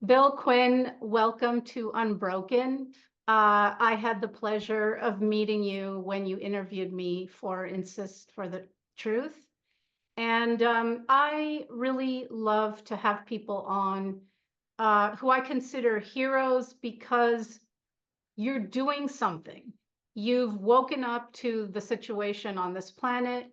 Bill Quinn, welcome to Unbroken. I had the pleasure of meeting you when you interviewed me for Insist for the Truth. And I really love to have people on who I consider heroes because you're doing something. You've woken up to the situation on this planet,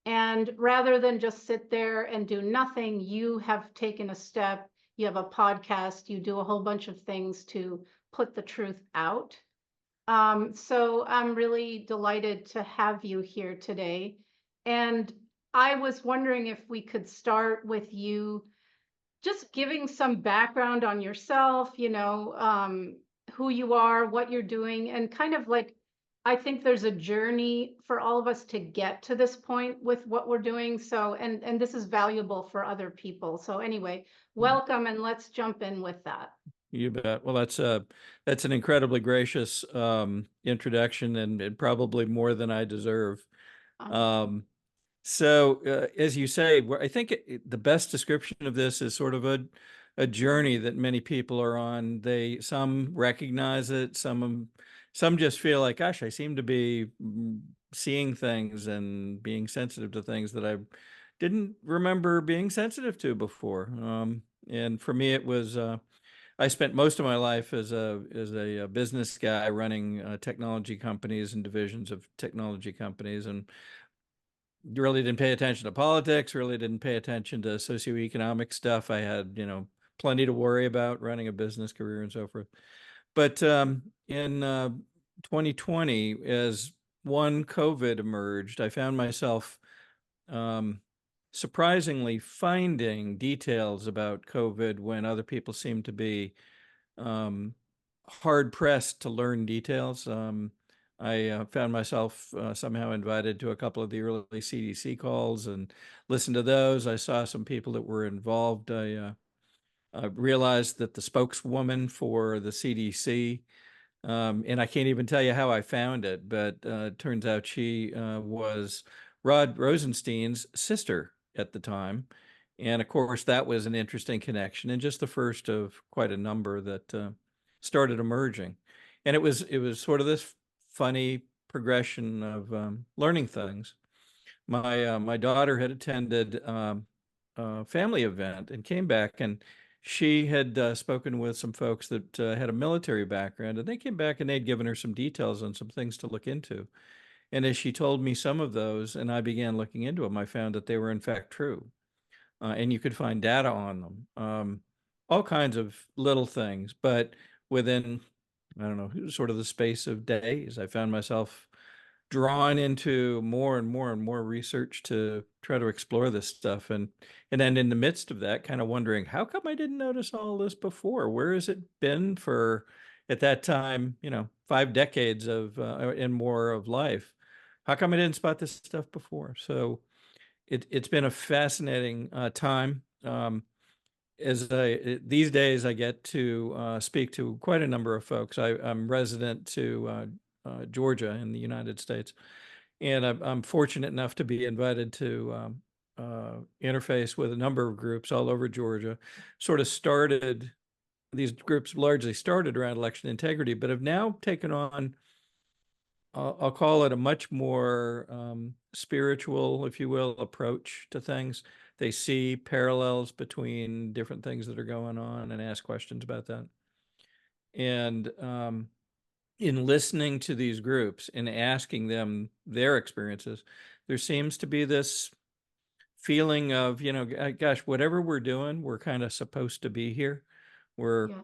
and rather than just sit there and do nothing, you have taken a step. You have a podcast, you do a whole bunch of things to put the truth out. So I'm really delighted to have you here today. And I was wondering if we could start with you just giving some background on yourself, who you are, what you're doing, and kind of like, I think there's a journey for all of us to get to this point with what we're doing. So, and this is valuable for other people. So anyway, welcome, and let's jump in with that. You bet. Well, that's an incredibly gracious introduction, and probably more than I deserve. Um, Um, so, as you say, I think the best description of this is sort of a journey that many people are on. Some recognize it, some just feel like, gosh, I seem to be seeing things and being sensitive to things that I didn't remember being sensitive to before. And for me, it was. I spent most of my life as a business guy running technology companies and divisions of technology companies, and really didn't pay attention to politics, really didn't pay attention to socioeconomic stuff. I had, plenty to worry about running a business career and so forth. But in 2020, as COVID emerged, I found myself um, surprisingly finding details about COVID when other people seemed to be hard pressed to learn details. I found myself somehow invited to a couple of the early CDC calls and listened to those. I saw some people that were involved. I realized that the spokeswoman for the CDC, and I can't even tell you how I found it, but it turns out she was Rod Rosenstein's sister at the time. And of course, that was an interesting connection, and just the first of quite a number that started emerging. And it was sort of this funny progression of learning things. My daughter had attended a family event and came back, and she had spoken with some folks that had a military background, and they came back and they'd given her some details on some things to look into. And as she told me some of those, and I began looking into them, I found that they were in fact true. And you could find data on them, all kinds of little things. But within, I don't know, sort of the space of days, I found myself drawn into more and more and more research to try to explore this stuff. And then in the midst of that, kind of wondering, how come I didn't notice all this before? Where has it been for, at that time, 5 decades of and more of life? How come I didn't spot this stuff before? So it's been a fascinating time. These days, I get to speak to quite a number of folks. I'm resident to Georgia in the United States, and I'm fortunate enough to be invited to interface with a number of groups all over Georgia. These groups largely started around election integrity, but have now taken on, I'll call it, a much more spiritual, if you will, approach to things. They see parallels between different things that are going on and ask questions about that. And in listening to these groups and asking them their experiences, there seems to be this feeling of, gosh, whatever we're doing, we're kind of supposed to be here. We're, yeah.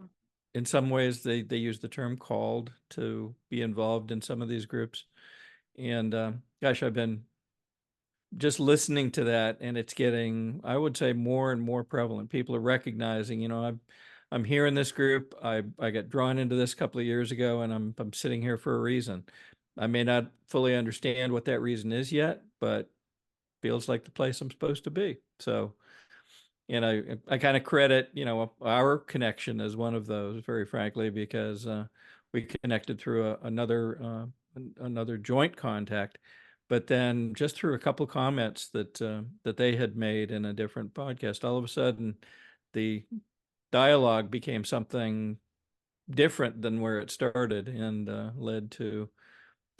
in some ways, they use the term called to be involved in some of these groups. And gosh, I've been just listening to that, and it's getting, I would say, more and more prevalent. People are recognizing, I'm here in this group. I got drawn into this a couple of years ago, and I'm sitting here for a reason. I may not fully understand what that reason is yet, but feels like the place I'm supposed to be. So, I kind of credit, our connection as one of those, very frankly, because we connected through another joint contact, but then just through a couple of comments that they had made in a different podcast, all of a sudden the dialogue became something different than where it started, and led to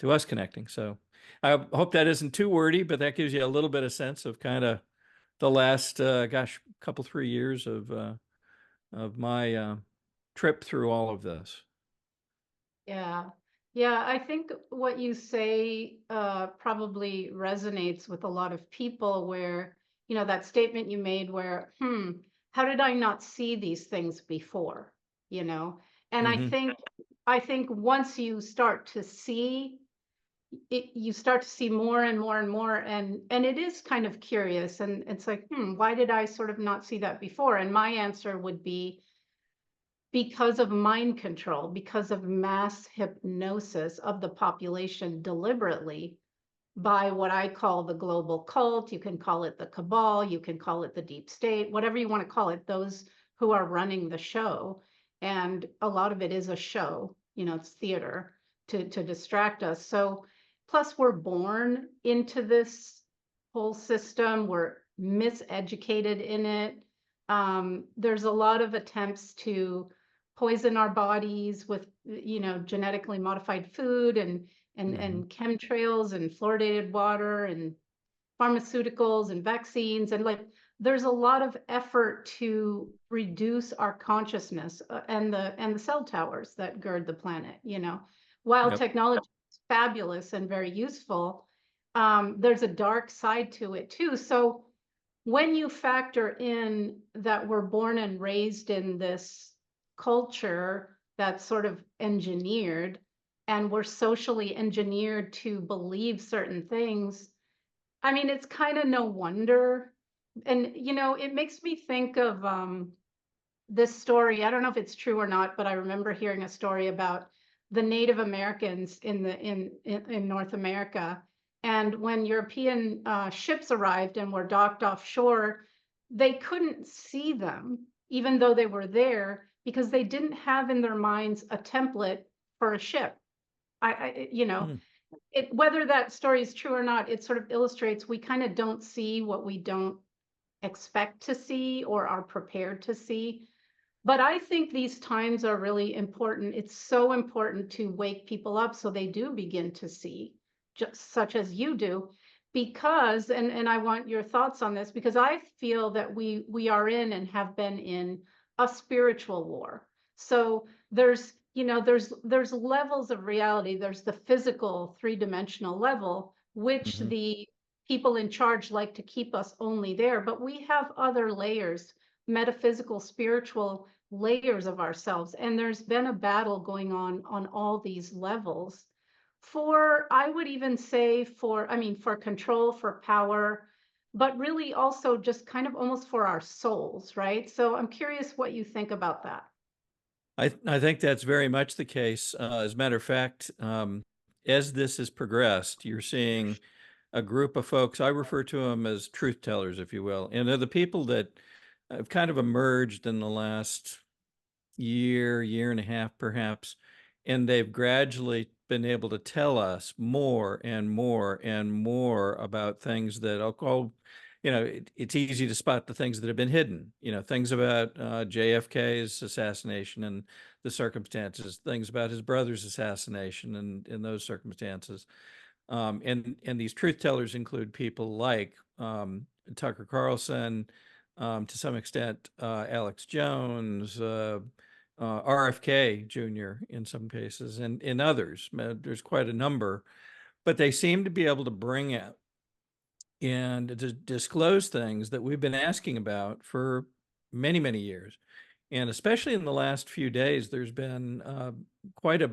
us connecting. So I hope that isn't too wordy, but that gives you a little bit of sense of kind of the last couple 3 years of my trip through all of this. Yeah. Yeah, I think what you say probably resonates with a lot of people where, that statement you made where, how did I not see these things before? You know? And Hmm. I think once you start to see it, you start to see more and more and more, and it is kind of curious, and it's like, why did I sort of not see that before? And my answer would be because of mind control, because of mass hypnosis of the population deliberately by what I call the global cult. You can call it the cabal, you can call it the deep state, whatever you want to call it, those who are running the show. And a lot of it is a show, it's theater to distract us. So, plus, we're born into this whole system, we're miseducated in it. There's a lot of attempts to poison our bodies with, genetically modified food and chemtrails and fluoridated water and pharmaceuticals and vaccines, and like there's a lot of effort to reduce our consciousness, and the cell towers that gird the planet. While Yep. technology is fabulous and very useful, there's a dark side to it too. So when you factor in that we're born and raised in this culture that's sort of engineered, and we're socially engineered to believe certain things, I mean, it's kind of no wonder. And, it makes me think of this story. I don't know if it's true or not, but I remember hearing a story about the Native Americans in North America. And when European ships arrived and were docked offshore, they couldn't see them, even though they were there, because they didn't have in their minds a template for a ship. I Mm. whether that story is true or not, it sort of illustrates we kind of don't see what we don't expect to see or are prepared to see. But I think these times are really important. It's so important to wake people up so they do begin to see, just such as you do, because, and I want your thoughts on this, because I feel that we are in and have been in a spiritual war. So there's levels of reality. There's the physical three-dimensional level, which Hmm. the people in charge like to keep us only there, but we have other layers, metaphysical, spiritual layers of ourselves. And there's been a battle going on all these levels for, I would even say for control, for power, but really also just kind of almost for our souls, right? So I'm curious what you think about that. I think that's very much the case. As a matter of fact, as this has progressed, you're seeing a group of folks. I refer to them as truth tellers, if you will, and they're the people that have kind of emerged in the last year and a half, perhaps, and they've gradually been able to tell us more and more and more about things that I'll call, it's easy to spot the things that have been hidden, things about JFK's assassination and the circumstances, things about his brother's assassination and in those circumstances. And these truth tellers include people like Tucker Carlson, to some extent, Alex Jones, RFK Jr. in some cases, and in others. There's quite a number, but they seem to be able to bring out and to disclose things that we've been asking about for many, many years. And especially in the last few days, there's been quite a,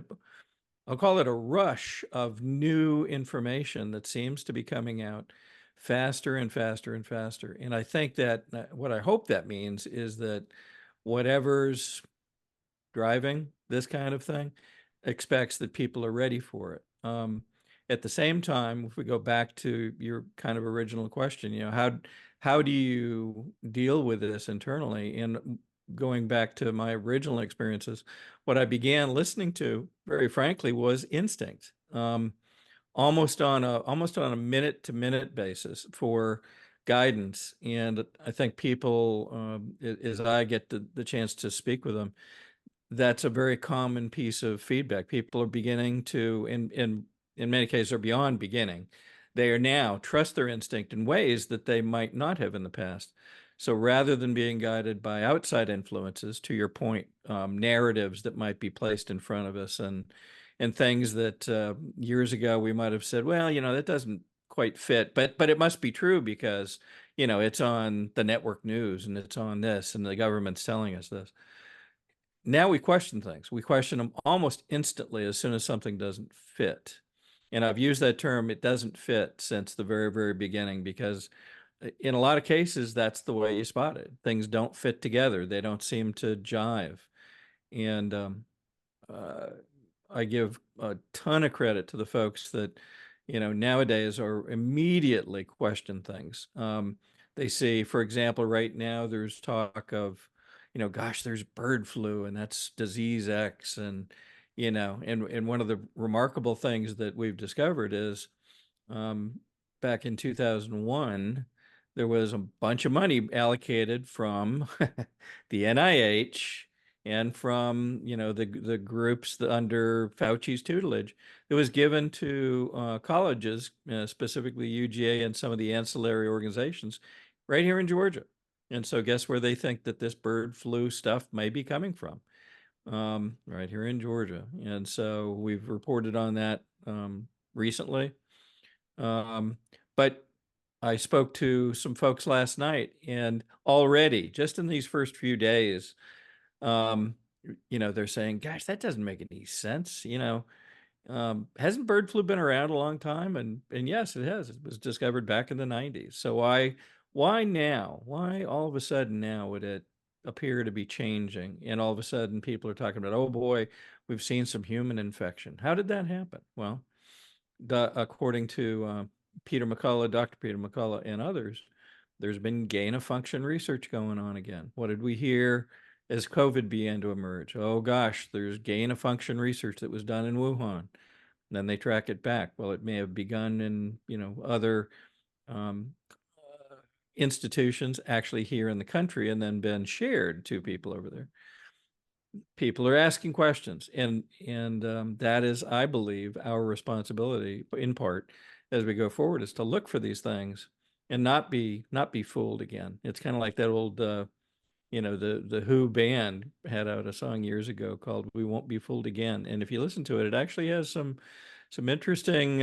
I'll call it a rush of new information that seems to be coming out faster and faster and faster. And I think that what I hope that means is that whatever's driving this kind of thing expects that people are ready for it. At the same time, if we go back to your kind of original question, how do you deal with this internally? And going back to my original experiences, what I began listening to, very frankly, was instinct, almost on a minute to minute basis for guidance. And I think people, as I get the chance to speak with them, that's a very common piece of feedback. People are beginning to, in many cases, are beyond beginning. They are now trust their instinct in ways that they might not have in the past. So rather than being guided by outside influences, to your point, narratives that might be placed in front of us, and things that years ago we might have said, well, that doesn't quite fit, but it must be true because it's on the network news and it's on this and the government's telling us this. Now we question things. We question them almost instantly as soon as something doesn't fit. And I've used that term, it doesn't fit, since the very, very beginning, because in a lot of cases, that's the way you spot it. Things don't fit together. They don't seem to jive. And uh, I give a ton of credit to the folks that, nowadays are immediately question things. They see, for example, right now there's talk of, gosh, there's bird flu and that's disease X. And one of the remarkable things that we've discovered is um, back in 2001, there was a bunch of money allocated from the NIH and from the groups under Fauci's tutelage that was given to colleges, specifically UGA and some of the ancillary organizations, right here in Georgia. And so, guess where they think that this bird flu stuff may be coming from? Right here in Georgia. And so we've reported on that recently. But I spoke to some folks last night, and already, just in these first few days, um, they're saying, "Gosh, that doesn't make any sense." Hasn't bird flu been around a long time? And yes, it has. It was discovered back in the 90s. So why now? Why all of a sudden now would it appear to be changing? And all of a sudden, people are talking about, oh boy, we've seen some human infection. How did that happen? Well, according to Peter McCullough, Dr. Peter McCullough, and others, there's been gain of function research going on again. What did we hear as COVID began to emerge? Oh gosh, there's gain of function research that was done in Wuhan. Then they track it back. Well, it may have begun in other um, institutions actually here in the country and then been shared to people over there. People are asking questions, and that is, I believe, our responsibility in part as we go forward, is to look for these things and not be fooled again. It's kind of like that old the Who band had out a song years ago called "We Won't Be Fooled Again," and if you listen to it, it actually has some interesting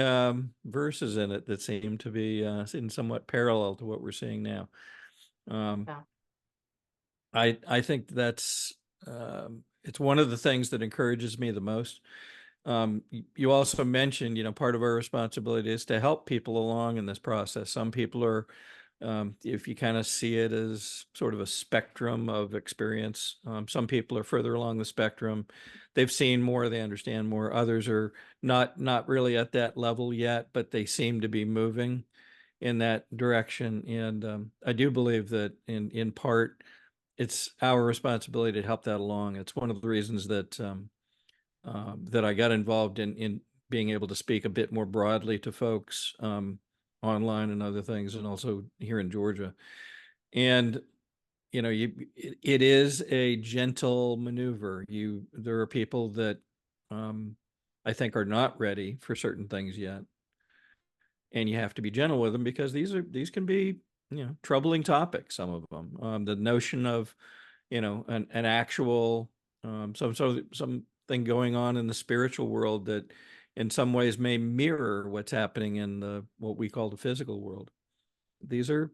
verses in it that seem to be in somewhat parallel to what we're seeing now. Yeah. I think that's it's one of the things that encourages me the most. You also mentioned, part of our responsibility is to help people along in this process. Some people are, if you kind of see it as sort of a spectrum of experience, some people are further along the spectrum. They've seen more, they understand more. Others are not really at that level yet, but they seem to be moving in that direction. And I do believe that in part, it's our responsibility to help that along. It's one of the reasons that that I got involved in being able to speak a bit more broadly to folks online and other things, and also here in Georgia. And it is a gentle maneuver. There are people that I think are not ready for certain things yet, and you have to be gentle with them because these can be troubling topics. Some of them, the notion of an actual something going on in the spiritual world that in some ways may mirror what's happening in what we call the physical world. These are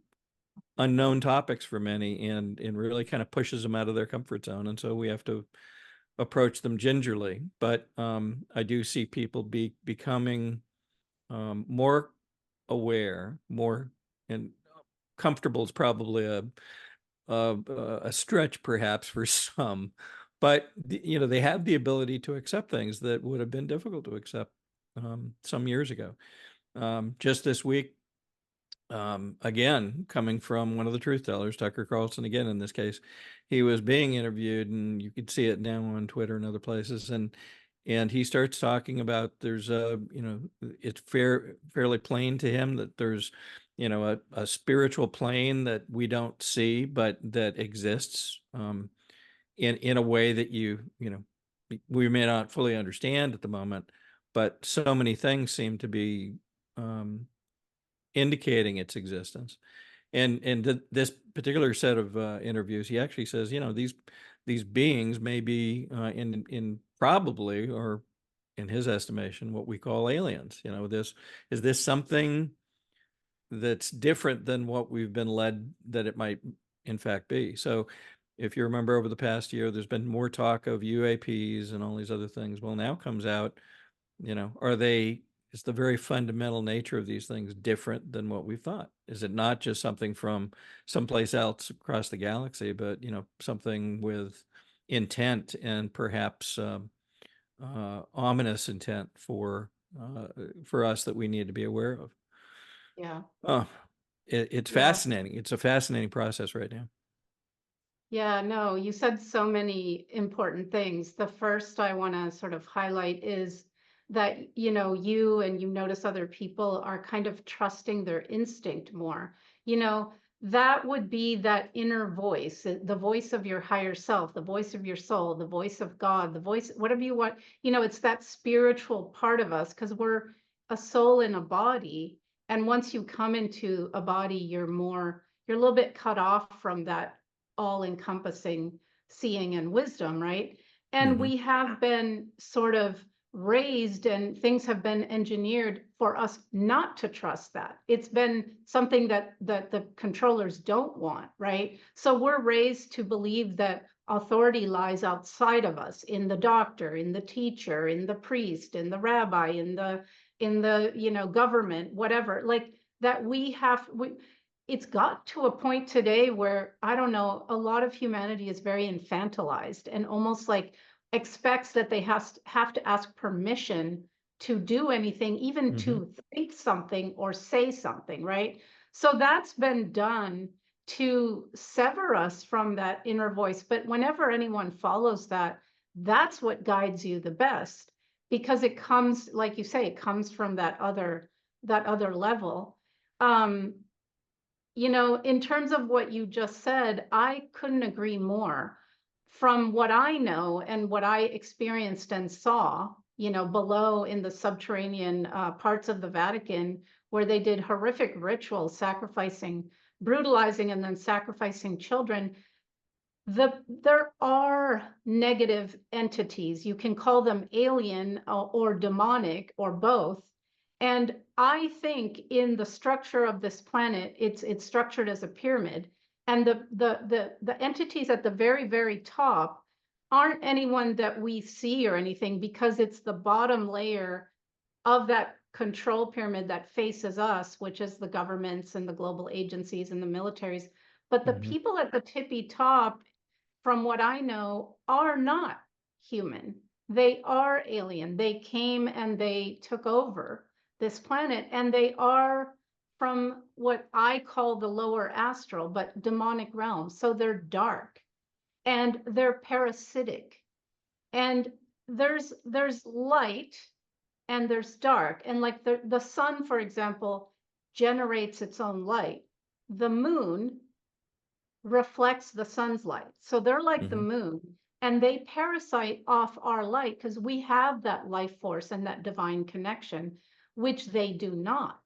unknown topics for many, and really kind of pushes them out of their comfort zone, and so we have to approach them gingerly. But I do see people becoming more aware, more, and comfortable is probably a stretch perhaps for some, but they have the ability to accept things that would have been difficult to accept some years ago. Just this week, again, coming from one of the truth tellers, Tucker Carlson, again in this case, he was being interviewed, and you could see it now on Twitter and other places, and he starts talking about there's it's fairly plain to him that there's a spiritual plane that we don't see, but that exists in a way that we may not fully understand at the moment, but so many things seem to be um, indicating its existence. And this particular set of interviews, he actually says, these beings may be in probably, or in his estimation, what we call aliens. This something that's different than what we've been led that it might in fact be. So if you remember over the past year, there's been more talk of UAPs and all these other things. Well, now comes out, is the very fundamental nature of these things different than what we thought? Is it not just something from someplace else across the galaxy, but, something with intent and perhaps ominous intent for us that we need to be aware of? Yeah. Oh, it's Yeah. fascinating. It's a fascinating process right now. Yeah, no, you said so many important things. The first I want to sort of highlight is that, you and you notice other people are kind of trusting their instinct more. That would be that inner voice, the voice of your higher self, the voice of your soul, the voice of God, the voice, whatever you want. It's that spiritual part of us because we're a soul in a body. And once you come into a body, you're a little bit cut off from that all-encompassing seeing and wisdom, right? And Mhm. we have been sort of raised and things have been engineered for us not to trust that. It's been something that the controllers don't want, right? So we're raised to believe that authority lies outside of us, in the doctor, in the teacher, in the priest, in the rabbi, in the government, whatever. Like that it's got to a point today where, I don't know, a lot of humanity is very infantilized and almost like expects that they have to ask permission to do anything, even Mhm. to think something or say something, right? So that's been done to sever us from that inner voice. But whenever anyone follows that, that's what guides you the best because it comes, like you say, it comes from that other level. Um, in terms of what you just said, I couldn't agree more. From what I know and what I experienced and saw, below in the subterranean parts of the Vatican, where they did horrific rituals, brutalizing, and then sacrificing children, there are negative entities. You can call them alien or demonic or both. And I think in the structure of this planet, it's structured as a pyramid. And the entities at the very, very top aren't anyone that we see or anything because it's the bottom layer of that control pyramid that faces us, which is the governments and the global agencies and the militaries. But the Mhm. people at the tippy top, from what I know, are not human. They are alien. They came and they took over this planet, and they are from what I call the lower astral, but demonic realm. So they're dark and they're parasitic. And there's light and there's dark. And like the sun, for example, generates its own light. The moon reflects the sun's light. So they're like the Mhm. moon and they parasite off our light because we have that life force and that divine connection, which they do not.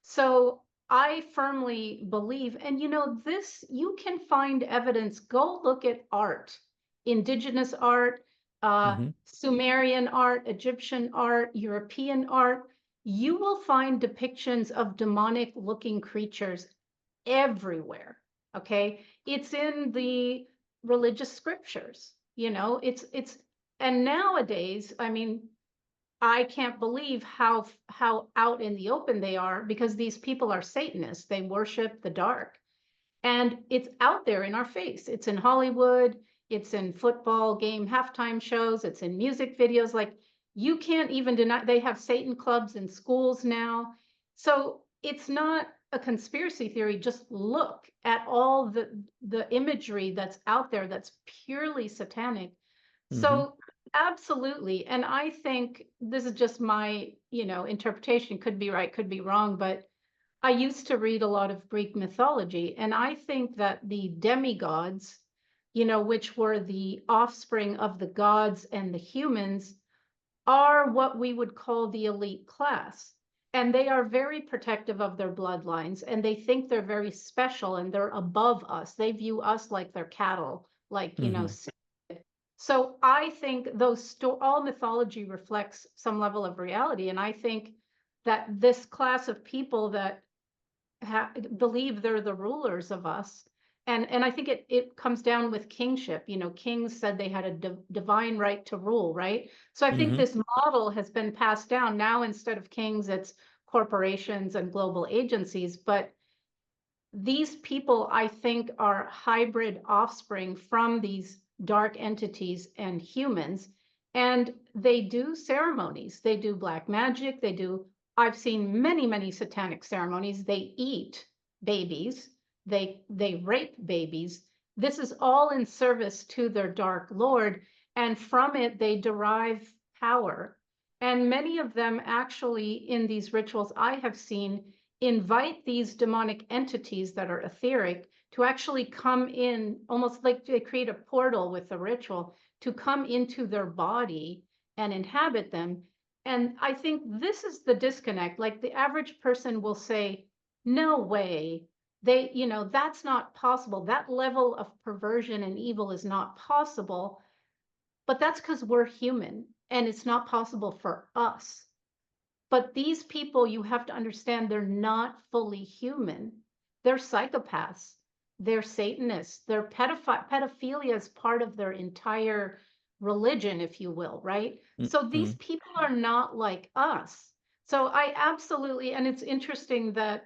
So I firmly believe, and this, you can find evidence. Go look at art, indigenous art, Mhm. Sumerian art, Egyptian art, European art. You will find depictions of demonic looking creatures everywhere. Okay. It's in the religious scriptures, and nowadays, I mean, I can't believe how out in the open they are because these people are Satanists. They worship the dark. And it's out there in our face. It's in Hollywood, it's in football game halftime shows, it's in music videos. Like you can't even deny they have Satan clubs in schools now. So it's not a conspiracy theory. Just look at all the imagery that's out there that's purely satanic. Mhm. So absolutely. And I think this is just my, interpretation, could be right, could be wrong, but I used to read a lot of Greek mythology, and I think that the demigods, which were the offspring of the gods and the humans, are what we would call the elite class. And they are very protective of their bloodlines, and they think they're very special and they're above us. They view us like they're cattle, like, Hmm. so I think all mythology reflects some level of reality. And I think that this class of people that believe they're the rulers of us. And I think it comes down with kingship. Kings said they had a divine right to rule, right? So I think Hmm. this model has been passed down. Now, instead of kings, it's corporations and global agencies. But these people, I think, are hybrid offspring from these dark entities and humans. And they do ceremonies. They do black magic. I've seen many, many satanic ceremonies. They eat babies. They rape babies. This is all in service to their dark lord. And from it, they derive power. And many of them actually, in these rituals I have seen, invite these demonic entities that are etheric to actually come in, almost like they create a portal with the ritual to come into their body and inhabit them. And I think this is the disconnect. Like, the average person will say, no way. That's not possible. That level of perversion and evil is not possible. But that's because we're human and it's not possible for us. But these people, you have to understand, they're not fully human. They're psychopaths. They're Satanists. They're pedophilia is part of their entire religion, if you will, right? So these Hmm. people are not like us. So I absolutely, and it's interesting that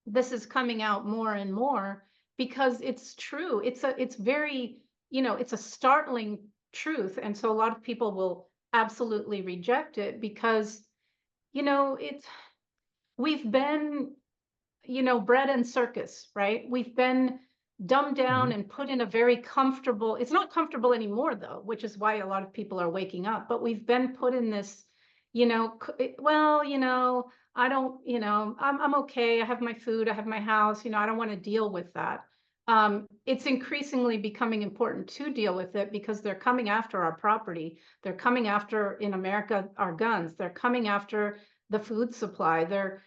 this is coming out more and more because it's true. It's very, it's a startling truth. And so a lot of people will absolutely reject it because it's we've been, bread and circus, right? We've been dumbed down Hmm. and put in a very comfortable, it's not comfortable anymore though, which is why a lot of people are waking up, but we've been put in this, well, I don't, I'm okay. I have my food, I have my house, I don't want to deal with that. It's increasingly becoming important to deal with it because they're coming after our property. They're coming after, in America, our guns. They're coming after the food supply. They're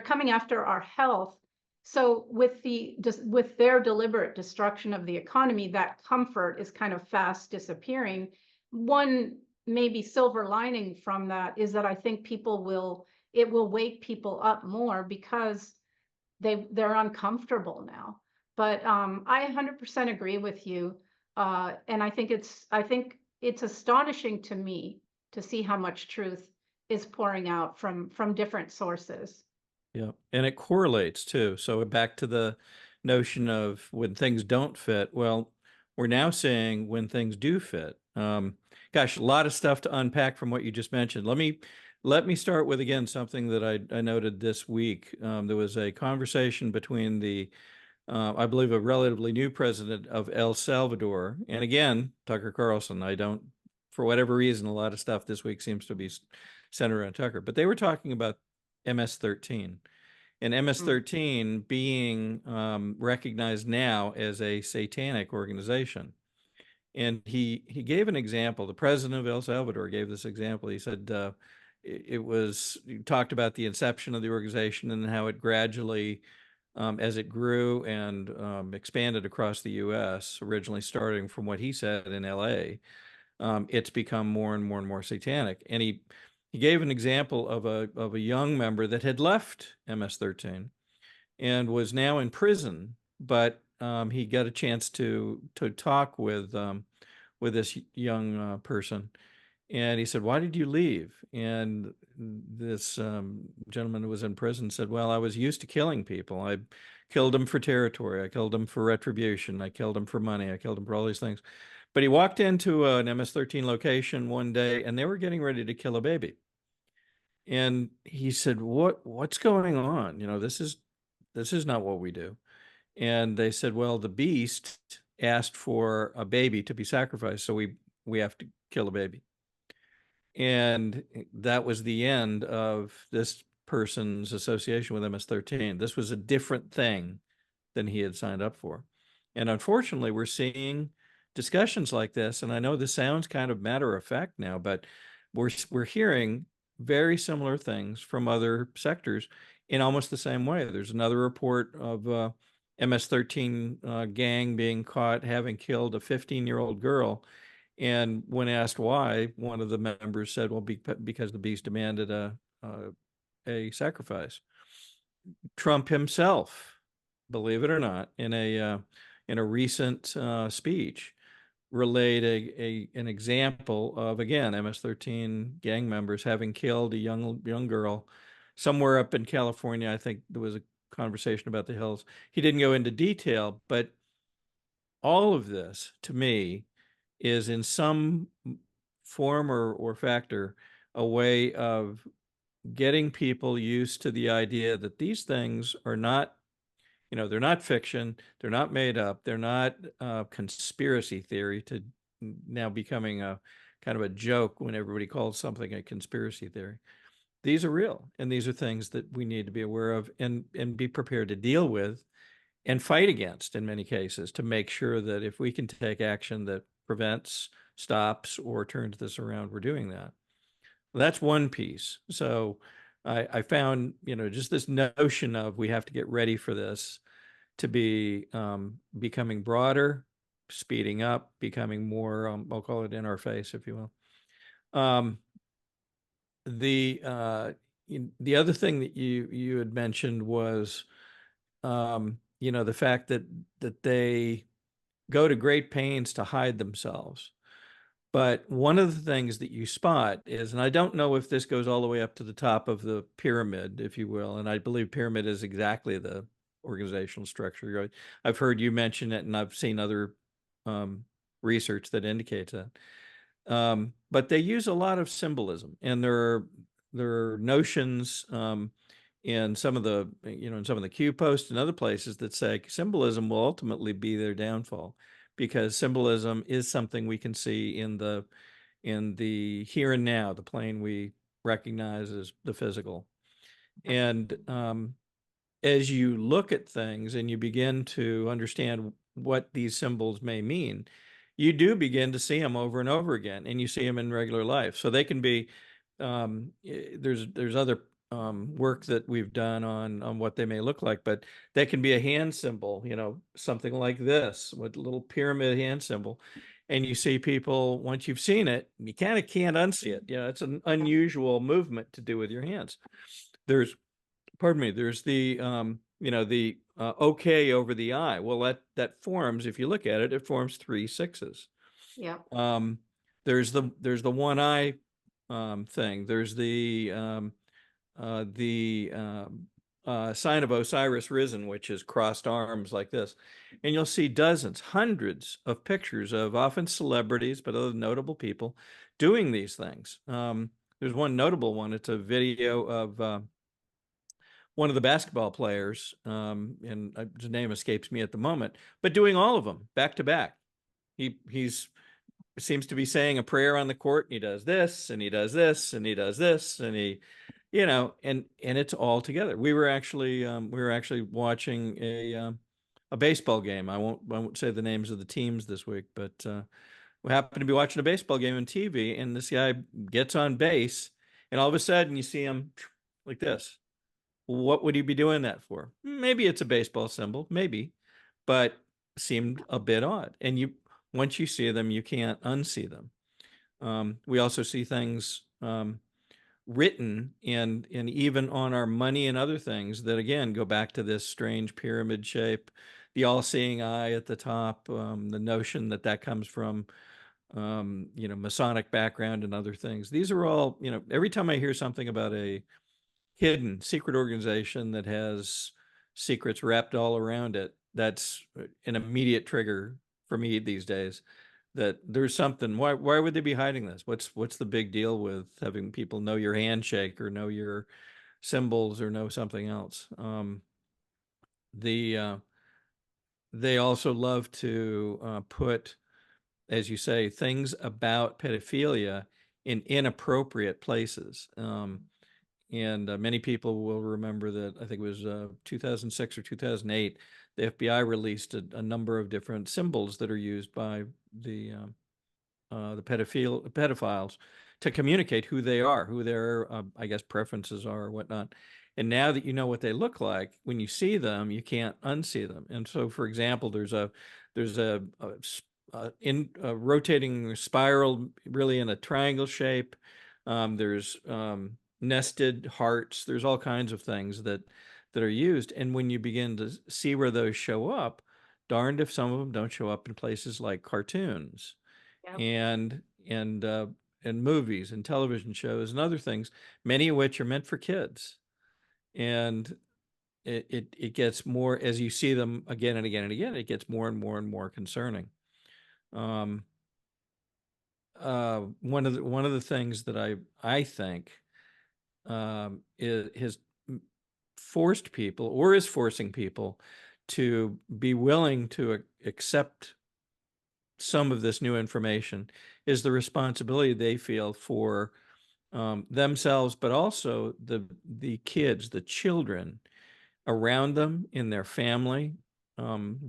coming after our health. So with their deliberate destruction of the economy, that comfort is kind of fast disappearing. One maybe silver lining from that is that I think it will wake people up more because they're uncomfortable now. But I 100% agree with you. And I think it's astonishing to me to see how much truth is pouring out from different sources. Yeah, and it correlates too. So back to the notion of when things don't fit. Well, we're now seeing when things do fit. Gosh, a lot of stuff to unpack from what you just mentioned. Let me start with again something that I noted this week. There was a conversation between I believe, a relatively new president of El Salvador, and again Tucker Carlson. I don't, for whatever reason, a lot of stuff this week seems to be centered on Tucker, but they were talking about MS-13 and Mm. MS-13 being recognized now as a satanic organization. And he gave an example. The president of El Salvador gave this example. He said he talked about the inception of the organization and how it gradually, as it grew and expanded across the U.S., originally starting from what he said in L.A., it's become more and more and more satanic. And he gave an example of a young member that had left MS-13 and was now in prison, but he got a chance to talk with this young person, and he said, "Why did you leave?" And this gentleman who was in prison said, "Well, I was used to killing people. I killed them for territory. I killed them for retribution. I killed them for money. I killed them for all these things." But he walked into an MS-13 location one day, and they were getting ready to kill a baby. And he said, "What's going on? This is not what we do." And they said, "Well, the beast asked for a baby to be sacrificed, so we have to kill a baby." And that was the end of this person's association with MS-13. This was a different thing than he had signed up for. And unfortunately, we're seeing discussions like this, and I know this sounds kind of matter of fact now, but we're hearing very similar things from other sectors in almost the same way. There's another report of MS-13 gang being caught having killed a 15-year-old girl. And when asked why, one of the members said, well, because the beast demanded a sacrifice. Trump himself, believe it or not, in a recent speech, relayed an example of, again, MS-13 gang members having killed a young girl somewhere up in California. I think there was a conversation about the hills. He didn't go into detail, but all of this, to me, is in some form or factor a way of getting people used to the idea that these things are not, they're not fiction, they're not made up, they're not conspiracy theory, to now becoming a kind of a joke when everybody calls something a conspiracy theory. These are real, and these are things that we need to be aware of and be prepared to deal with and fight against in many cases, to make sure that if we can take action that prevents, stops, or turns this around, we're doing that. That's one piece. So I found, just this notion of we have to get ready for this to be becoming broader, speeding up, becoming more, I'll call it in our face, if you will. The other thing that you had mentioned was, the fact that they go to great pains to hide themselves. But one of the things that you spot is, and I don't know if this goes all the way up to the top of the pyramid, if you will, and I believe pyramid is exactly the organizational structure. I've heard you mention it, and I've seen other research that indicates that. But they use a lot of symbolism, and there are notions in some of the Q posts and other places that say symbolism will ultimately be their downfall, because symbolism is something we can see in the here and now, the plane we recognize as the physical. And as you look at things and you begin to understand what these symbols may mean, you do begin to see them over and over again, and you see them in regular life. So they can be, there's other work that we've done on what they may look like, but they can be a hand symbol, something like this with a little pyramid hand symbol. And you see people, once you've seen it, you kind of can't unsee it. It's an unusual movement to do with your hands. There's the okay over the eye. Well, that forms, if you look at it, it forms 3 6s. Yeah. There's the one eye thing. There's the sign of Osiris risen, which is crossed arms like this. And you'll see dozens, hundreds of pictures of often celebrities, but other notable people doing these things. There's one notable one. It's a video of one of the basketball players, and his name escapes me at the moment, but doing all of them back to back. He's seems to be saying a prayer on the court, and he does this, and he does this, and he does this, and he, and it's all together. We were actually watching a baseball game. I won't say the names of the teams this week, but we happened to be watching a baseball game on TV, and this guy gets on base, and all of a sudden you see him like this. What would he be doing that for? Maybe it's a baseball symbol, maybe, but seemed a bit odd. And once you see them, you can't unsee them. We also see things written and even on our money and other things that, again, go back to this strange pyramid shape, the all-seeing eye at the top, the notion that comes from Masonic background and other things. These are all, every time I hear something about a hidden secret organization that has secrets wrapped all around it, that's an immediate trigger for me these days, that there's something. Why would they be hiding this? What's the big deal with having people know your handshake or know your symbols or know something else? They also love to put, as you say, things about pedophilia in inappropriate places. And many people will remember that, I think it was 2006 or 2008, the FBI released a number of different symbols that are used by the pedophiles to communicate who they are, who their, I guess, preferences are or whatnot. And now that you know what they look like, when you see them, you can't unsee them. And so, for example, there's a rotating spiral, really in a triangle shape. There's nested hearts. There's all kinds of things that are used. And when you begin to see where those show up, darned if some of them don't show up in places like cartoons Yep. and movies and television shows and other things, many of which are meant for kids. And it gets more, as you see them again and again and again, it gets more and more and more concerning. One of the things that I think has forced people, or is forcing people, to be willing to accept some of this new information, is the responsibility they feel for themselves, but also the kids, the children around them in their family,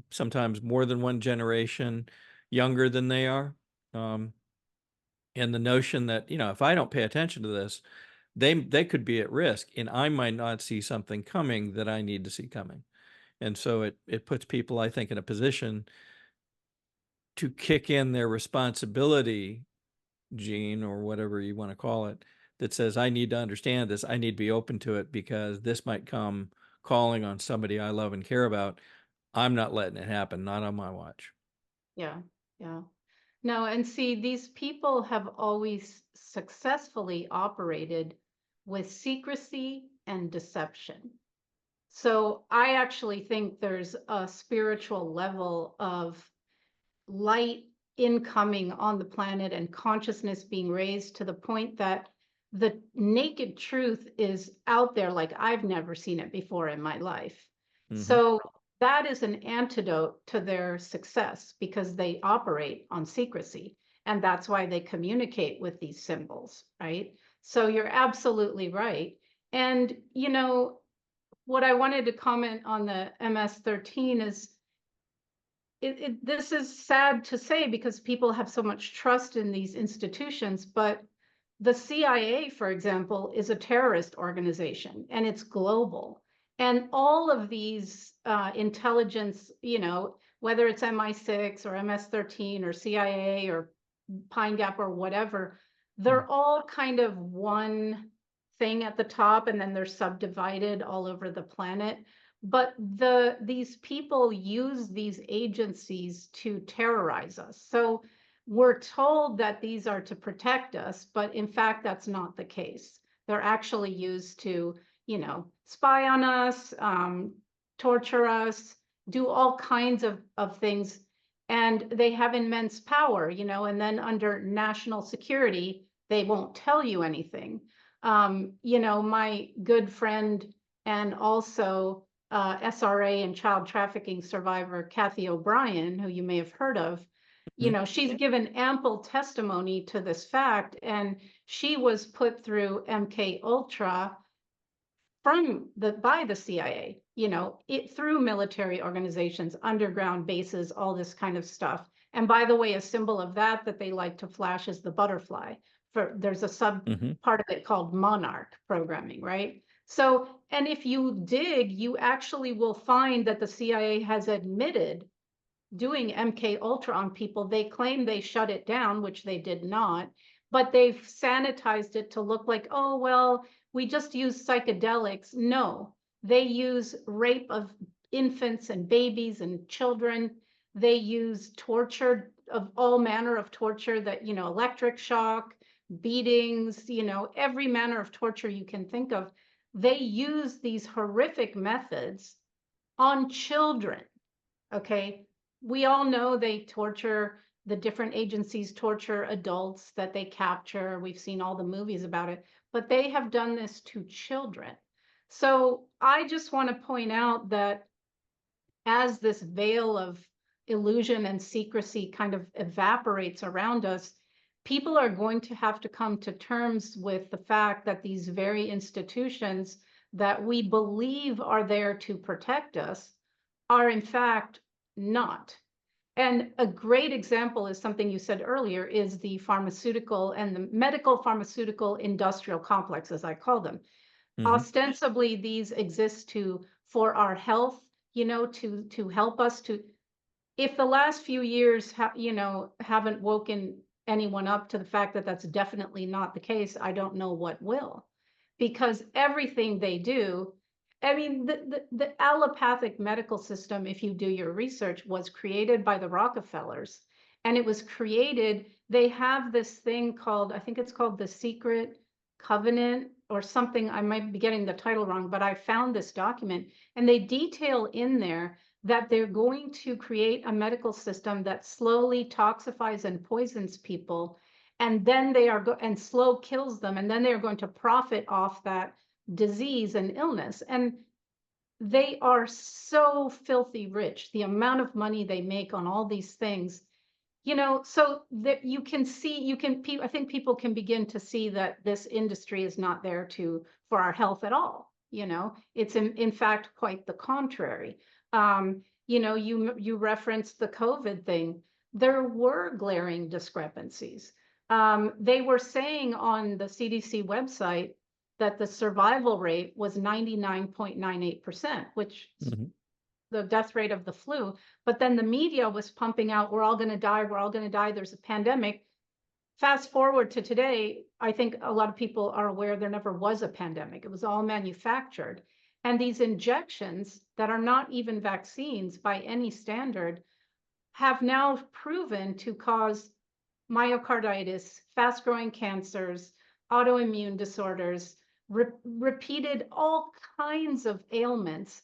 sometimes more than one generation younger than they are. And the notion that, if I don't pay attention to this, they could be at risk, and I might not see something coming that I need to see coming. And so it puts people, I think, in a position to kick in their responsibility gene, or whatever you want to call it, that says, I need to understand this. I need to be open to it, because this might come calling on somebody I love and care about. I'm not letting it happen, not on my watch. Yeah. Yeah. No, and see, these people have always successfully operated with secrecy and deception. So I actually think there's a spiritual level of light incoming on the planet and consciousness being raised to the point that the naked truth is out there like I've never seen it before in my life. So that is an antidote to their success, because they operate on secrecy, and that's why they communicate with these symbols, right? So you're absolutely right. And what I wanted to comment on the MS-13 is, this is sad to say, because people have so much trust in these institutions, but the CIA, for example, is a terrorist organization, and it's global. And all of these intelligence, whether it's MI6 or MS-13 or CIA or Pine Gap or whatever, they're all kind of one thing at the top, and then they're subdivided all over the planet. But these people use these agencies to terrorize us. So we're told that these are to protect us, but in fact, that's not the case. They're actually used to, spy on us, torture us, do all kinds of things. And they have immense power, and then under national security, they won't tell you anything. My good friend and also SRA and child trafficking survivor, Kathy O'Brien, who you may have heard of, she's given ample testimony to this fact, and she was put through MK Ultra by the CIA, through military organizations, underground bases, all this kind of stuff. And by the way, a symbol of that they like to flash is the butterfly. There's a sub part of it called Monarch programming, right? So, and if you dig, you actually will find that the CIA has admitted doing MK Ultra on people. They claim they shut it down, which they did not, but they've sanitized it to look like, oh, well, we just use psychedelics. No, they use rape of infants and babies and children. They use torture, of all manner of torture, that, electric shock, beatings, every manner of torture you can think of. They use these horrific methods on children. Okay. We all know the different agencies torture adults that they capture. We've seen all the movies about it, but they have done this to children. So I just want to point out that as this veil of illusion and secrecy kind of evaporates around us, people are going to have to come to terms with the fact that these very institutions that we believe are there to protect us are in fact not. And a great example is something you said earlier, is the pharmaceutical and the medical pharmaceutical industrial complex, as I call them. Ostensibly, these exist for our health, to help us to, if the last few years haven't woken anyone up to the fact that that's definitely not the case, I don't know what will. Because everything they do, I mean, the allopathic medical system, if you do your research, was created by the Rockefellers. And it was created, they have this thing called, I think it's called the Secret Covenant or something. I might be getting the title wrong, but I found this document, and they detail in there that they're going to create a medical system that slowly toxifies and poisons people, and then and slow kills them, and then they're going to profit off that disease and illness. And they are so filthy rich, the amount of money they make on all these things, so that you can see, I think people can begin to see that this industry is not there for our health at all. It's in fact quite the contrary. You referenced the COVID thing. There were glaring discrepancies. They were saying on the CDC website that the survival rate was 99.98%, which is the death rate of the flu. But then the media was pumping out, we're all going to die, we're all going to die, there's a pandemic. Fast forward to today, I think a lot of people are aware there never was a pandemic. It was all manufactured. And these injections that are not even vaccines by any standard have now proven to cause myocarditis, fast-growing cancers, autoimmune disorders, repeated all kinds of ailments.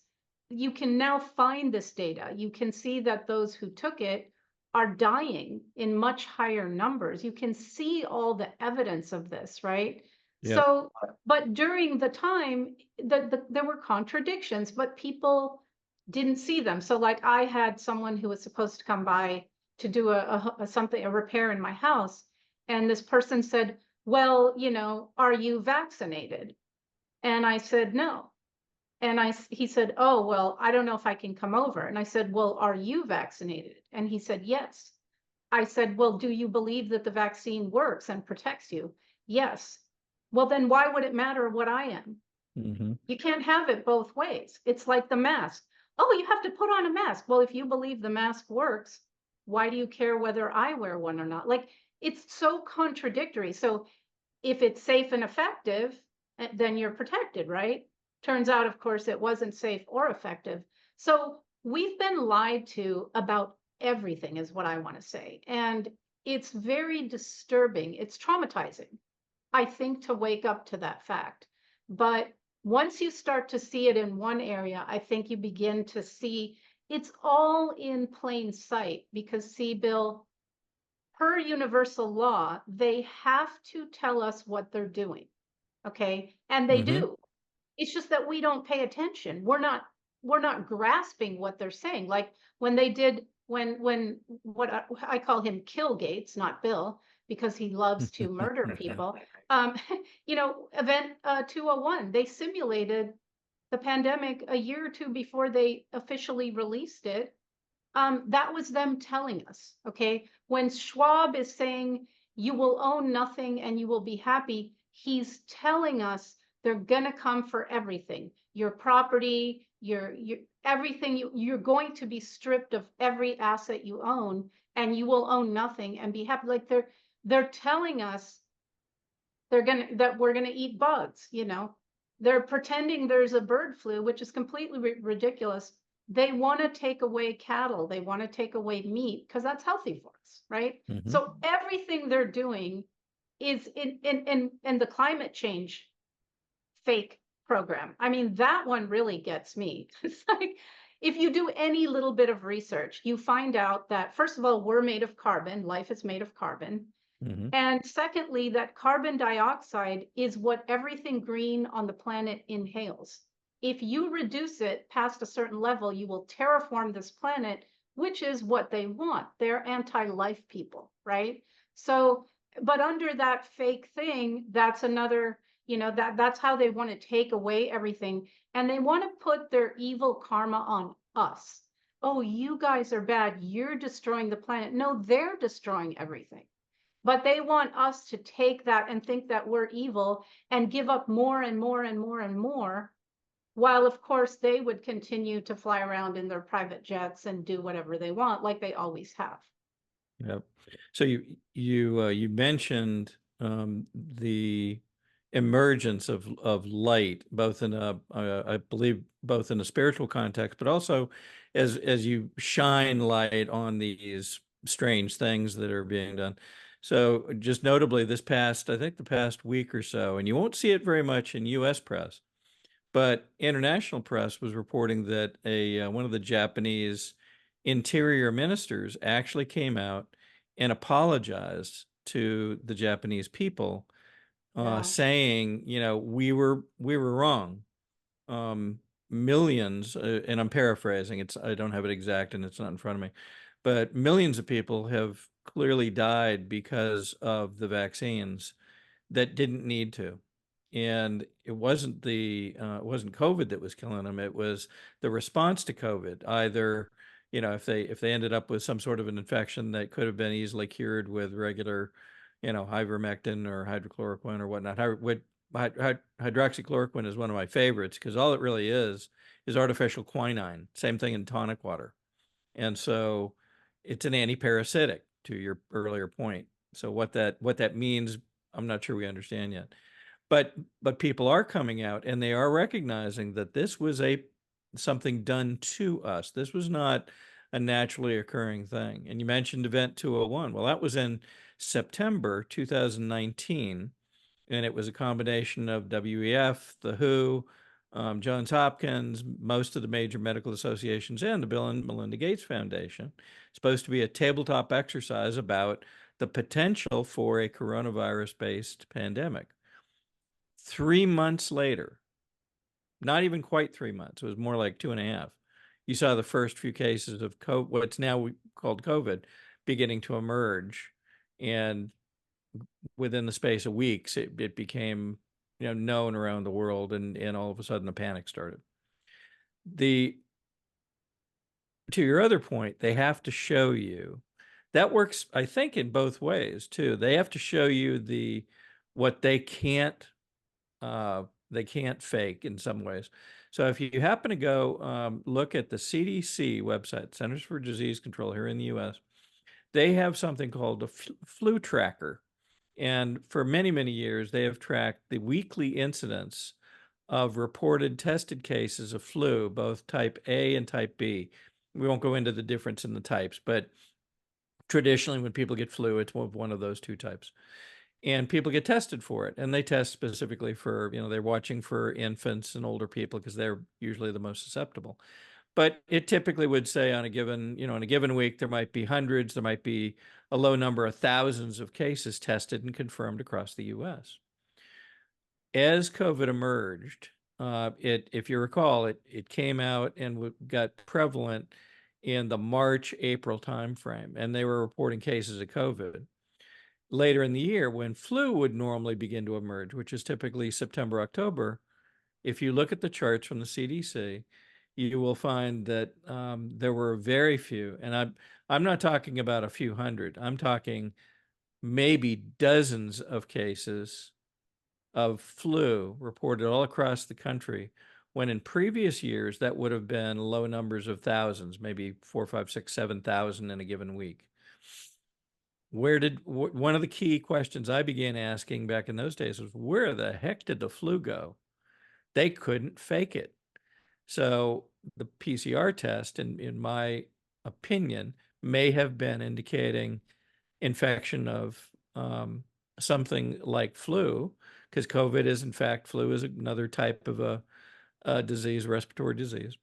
You can now find this data. You can see that those who took it are dying in much higher numbers. You can see all the evidence of this, right? Yep. So, but during the time, there were contradictions, but people didn't see them. So like I had someone who was supposed to come by to do a repair in my house. And this person said, well, are you vaccinated? And I said, no. And he said, oh, well, I don't know if I can come over. And I said, well, are you vaccinated? And he said, yes. I said, well, do you believe that the vaccine works and protects you? Yes. Well, then why would it matter what I am? You can't have it both ways. It's like the mask. Oh, you have to put on a mask. Well, if you believe the mask works, why do you care whether I wear one or not? Like, it's so contradictory. So if it's safe and effective, then you're protected, right? Turns out, of course, it wasn't safe or effective. So we've been lied to about everything, is what I want to say. And it's very disturbing. It's traumatizing, I think, to wake up to that fact. But once you start to see it in one area, I think you begin to see it's all in plain sight. Because see, Bill, per universal law, they have to tell us what they're doing. Okay. And they do. It's just that we don't pay attention. We're not grasping what they're saying. Like when they did, when what I call him Kill Gates, not Bill, because he loves to murder people. Event 201, they simulated the pandemic a year or two before they officially released it. That was them telling us, okay? When Schwab is saying you will own nothing and you will be happy, he's telling us they're gonna come for everything. Your property, your everything, you're going to be stripped of every asset you own, and you will own nothing and be happy. Like they're telling us that we're gonna eat bugs, They're pretending there's a bird flu, which is completely ridiculous. They want to take away cattle. They want to take away meat because that's healthy for us, right? So everything they're doing is in the climate change fake program. I mean, that one really gets me. It's like, if you do any little bit of research, you find out that, first of all, we're made of carbon. Life is made of carbon. And secondly, that carbon dioxide is what everything green on the planet inhales. If you reduce it past a certain level, you will terraform this planet, which is what they want. They're anti-life people, right? So but under that fake thing, that's another, that's how they want to take away everything. And they want to put their evil karma on us. Oh, you guys are bad. You're destroying the planet. No, they're destroying everything. But they want us to take that and think that we're evil and give up more and more and more and more, while of course they would continue to fly around in their private jets and do whatever they want, like they always have. Yep. So you mentioned the emergence of light, both in I believe both in a spiritual context, but also as you shine light on these strange things that are being done. So just notably, I think the past week or so, and you won't see it very much in U.S. press, but international press was reporting that one of the Japanese interior ministers actually came out and apologized to the Japanese people, Yeah. saying, we were wrong. Um, Millions, and I'm paraphrasing. I don't have it exact, and it's not in front of me, but millions of people have clearly died because of the vaccines that didn't need to. And it wasn't it wasn't COVID that was killing them. It was the response to COVID. Either, if they ended up with some sort of an infection that could have been easily cured with regular, ivermectin or hydrochloroquine or whatnot. Hydroxychloroquine is one of my favorites because all it really is artificial quinine. Same thing in tonic water. And so it's an antiparasitic, to your earlier point. So what that means, I'm not sure we understand yet. But people are coming out and they are recognizing that this was something done to us. This was not a naturally occurring thing. And you mentioned Event 201. Well, that was in September 2019, and it was a combination of WEF, the WHO, Johns Hopkins, most of the major medical associations, and the Bill and Melinda Gates Foundation. It's supposed to be a tabletop exercise about the potential for a coronavirus-based pandemic. 3 months later, not even quite 3 months, it was more like 2.5, you saw the first few cases of what's now called COVID beginning to emerge. And within the space of weeks, it became known around the world, and all of a sudden the panic started. To your other point, they have to show you that works, I think, in both ways too. They have to show you what they can't fake in some ways. So if you happen to go look at the CDC website, Centers for Disease Control here in the US, they have something called a flu tracker. And for many, many years, they have tracked the weekly incidence of reported tested cases of flu, both type A and type B. We won't go into the difference in the types, but traditionally when people get flu, it's one of those two types. And people get tested for it, and they test specifically for, they're watching for infants and older people because they're usually the most susceptible. But it typically would say on a given week, there might be hundreds, there might be a low number of thousands of cases tested and confirmed across the US. As COVID emerged, if you recall, it came out and got prevalent in the March, April timeframe, and they were reporting cases of COVID. Later in the year, when flu would normally begin to emerge, which is typically September, October, if you look at the charts from the CDC, you will find that there were very few, and I'm not talking about a few hundred. I'm talking maybe dozens of cases of flu reported all across the country, when in previous years that would have been low numbers of thousands, maybe 4, 5, 6, 7,000 in a given week. One of the key questions I began asking back in those days was, where the heck did the flu go? They couldn't fake it. So the PCR test, in my opinion, may have been indicating infection of something like flu, because COVID is, in fact, flu is another type of a disease, respiratory disease.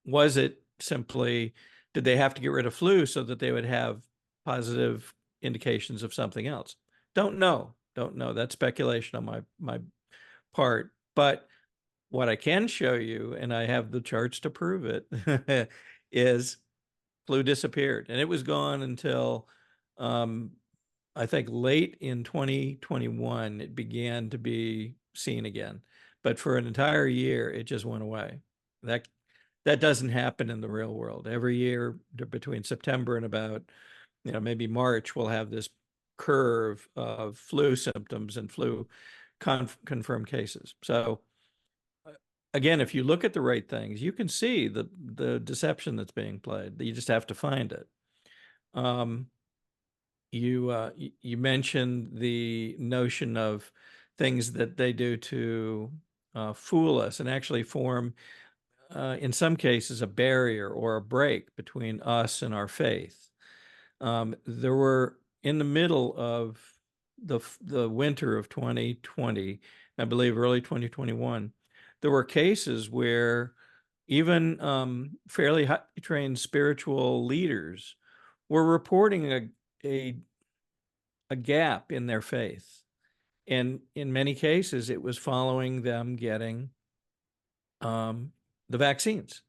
Was it simply, did they have to get rid of flu so that they would have positive indications of something else? Don't know. That's speculation on my part. But what I can show you, and I have the charts to prove it, is flu disappeared, and it was gone until I think late in 2021, it began to be seen again. But for an entire year, it just went away. That that doesn't happen in the real world. Every year between September and about, maybe March, we'll have this curve of flu symptoms and flu confirmed cases. So again, if you look at the right things, you can see the deception that's being played. You just have to find it. Um, you mentioned the notion of things that they do to fool us and actually form, in some cases, a barrier or a break between us and our faith. There were in the middle of the winter of 2020, I believe early 2021, there were cases where even fairly highly trained spiritual leaders were reporting a a gap in their faith. And in many cases, it was following them getting the vaccines.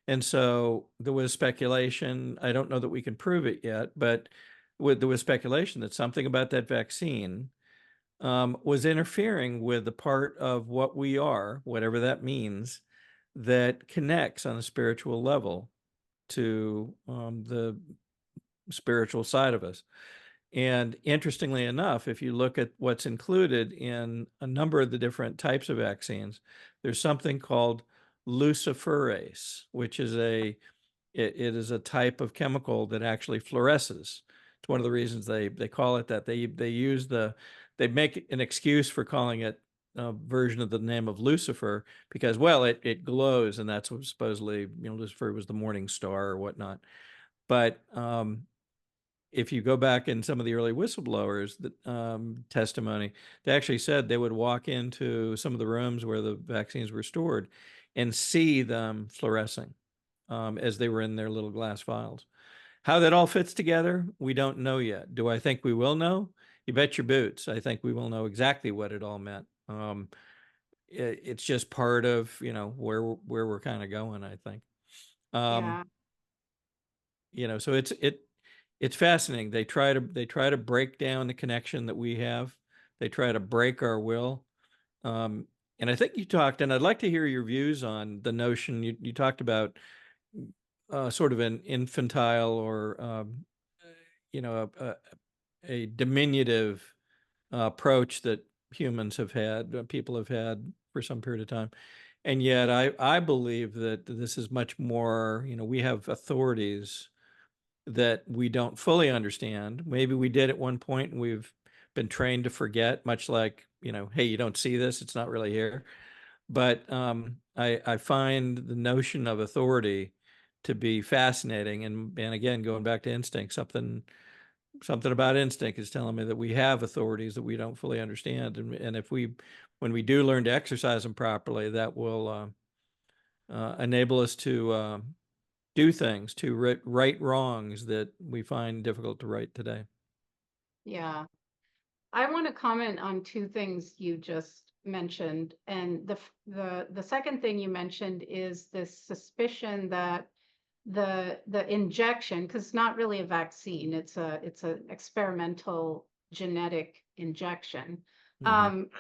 And so there was speculation. I don't know that we can prove it yet, but there was speculation that something about that vaccine was interfering with the part of what we are, whatever that means, that connects on a spiritual level to the spiritual side of us. And interestingly enough, if you look at what's included in a number of the different types of vaccines, there's something called luciferase, which is it is a type of chemical that actually fluoresces. It's one of the reasons they call it that. They make an excuse for calling it a version of the name of Lucifer because, well, it glows, and that's what supposedly, Lucifer was the morning star or whatnot. But if you go back in some of the early whistleblowers testimony, they actually said they would walk into some of the rooms where the vaccines were stored and see them fluorescing as they were in their little glass vials. How that all fits together, we don't know yet. Do I think we will know? You bet your boots. I think we will know exactly what it all meant. It's just part of where we're kind of going, I think. Yeah. So it's fascinating. They try to break down the connection that we have. They try to break our will. And I think you talked, and I'd like to hear your views on the notion you talked about, sort of an infantile or a diminutive approach that humans have had, people have had for some period of time. And yet I believe that this is much more, we have authorities that we don't fully understand. Maybe we did at one point and we've been trained to forget, much like, hey, you don't see this, it's not really here. But I find the notion of authority to be fascinating. And again, going back to instinct, something about instinct is telling me that we have authorities that we don't fully understand. And when we do learn to exercise them properly, that will enable us to do things, to right wrongs that we find difficult to right today. Yeah. I want to comment on two things you just mentioned. And the second thing you mentioned is this suspicion that the injection, because it's not really a vaccine, it's an experimental genetic injection. Mhm.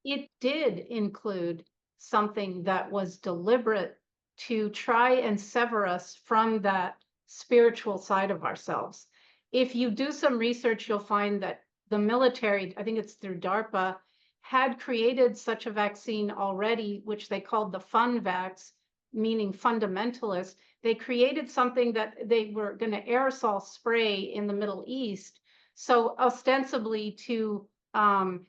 It did include something that was deliberate to try and sever us from that spiritual side of ourselves. If you do some research, you'll find that the military, I think it's through DARPA, had created such a vaccine already, which they called the FunVax, meaning fundamentalist. They created something that they were going to aerosol spray in the Middle East. So ostensibly to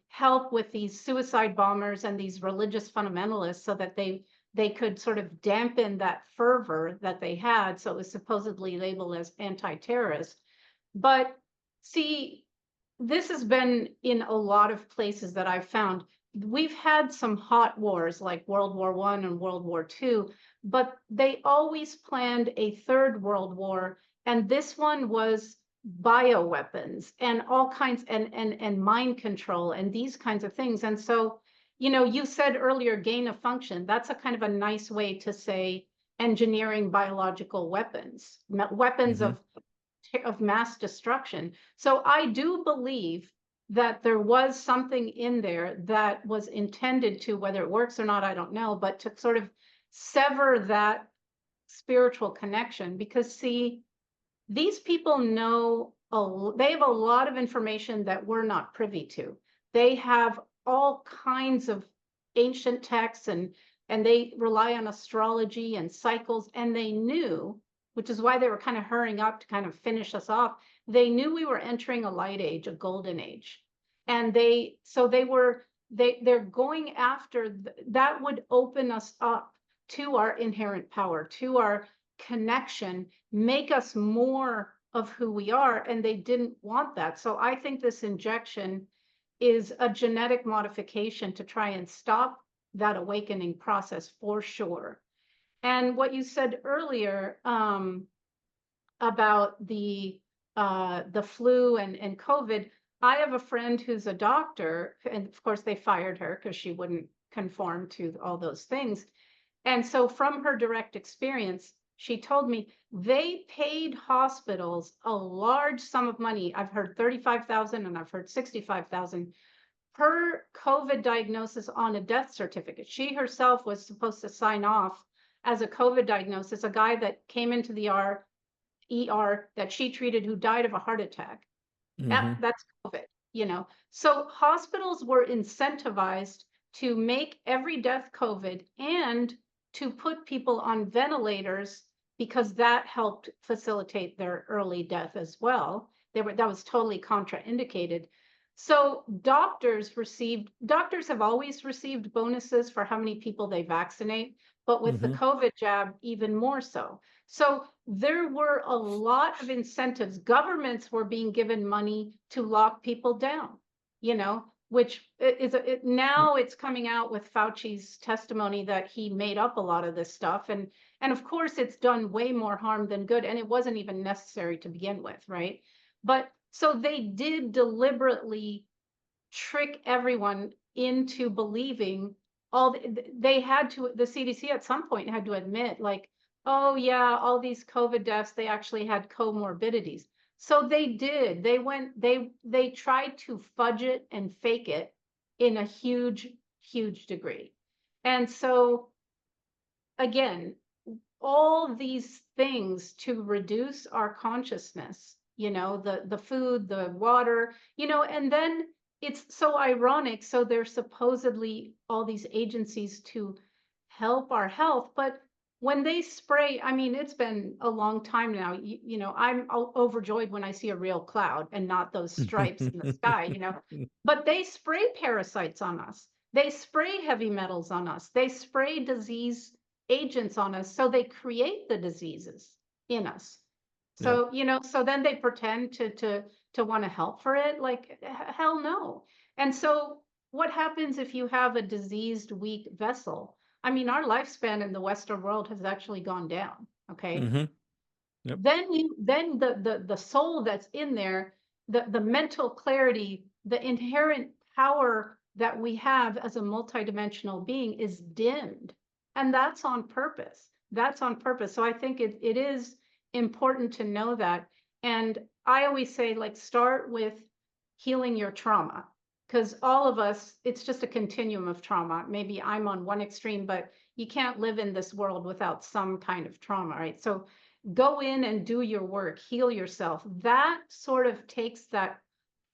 help with these suicide bombers and these religious fundamentalists so that they could sort of dampen that fervor that they had. So it was supposedly labeled as anti-terrorist. But see, this has been in a lot of places that I've found. We've had some hot wars like World War I and World War II, but they always planned a third World War. And this one was bioweapons and all kinds and mind control and these kinds of things. And so, you said earlier, gain of function. That's a kind of a nice way to say engineering biological weapons, weapons Mhm. of of mass destruction. So I do believe that there was something in there that was intended to, whether it works or not, I don't know, but to sort of sever that spiritual connection. Because see, these people know, they have a lot of information that we're not privy to. They have all kinds of ancient texts, and they rely on astrology and cycles, and they knew, which is why they were kind of hurrying up to kind of finish us off. They knew we were entering a light age, a golden age. And they're going after that would open us up to our inherent power, to our connection, make us more of who we are, and they didn't want that. So I think this injection is a genetic modification to try and stop that awakening process for sure. And what you said earlier about the flu and COVID, I have a friend who's a doctor, and of course they fired her because she wouldn't conform to all those things. And so from her direct experience, she told me they paid hospitals a large sum of money. I've heard 35,000 and I've heard 65,000 per COVID diagnosis on a death certificate. She herself was supposed to sign off as a COVID diagnosis, a guy that came into the ER that she treated who died of a heart attack. Mm-hmm. That's COVID, you know. So hospitals were incentivized to make every death COVID and to put people on ventilators because that helped facilitate their early death as well. That was totally contraindicated. So doctors have always received bonuses for how many people they vaccinate, but with the Mm-hmm. COVID jab, even more so. So there were a lot of incentives. Governments were being given money to lock people down, you know, which is now it's coming out with Fauci's testimony that he made up a lot of this stuff. And of course, it's done way more harm than good. And it wasn't even necessary to begin with, right? But so they did deliberately trick everyone into believing they had to, the CDC at some point had to admit, like, oh yeah, all these COVID deaths, they actually had comorbidities. So they did. They tried to fudge it and fake it in a huge, huge degree. And so again, all these things to reduce our consciousness, you know, the food, the water, you know, and then it's so ironic. So there's supposedly all these agencies to help our health, but when they spray, I mean, it's been a long time now, you know, I'm overjoyed when I see a real cloud and not those stripes in the sky, you know, but they spray parasites on us. They spray heavy metals on us. They spray disease agents on us, so they create the diseases in us. Yep. So, you know, so then they pretend to want to help for it. Like, hell no. And so what happens if you have a diseased, weak vessel? I mean, our lifespan in the Western world has actually gone down. Okay. Mm-hmm. Yep. Then the soul that's in there, the mental clarity, the inherent power that we have as a multidimensional being is dimmed. And that's on purpose. That's on purpose. So I think it is important to know that. And I always say, like, start with healing your trauma, because all of us, it's just a continuum of trauma. Maybe I'm on one extreme, but you can't live in this world without some kind of trauma, right? So go in and do your work, heal yourself. That sort of takes that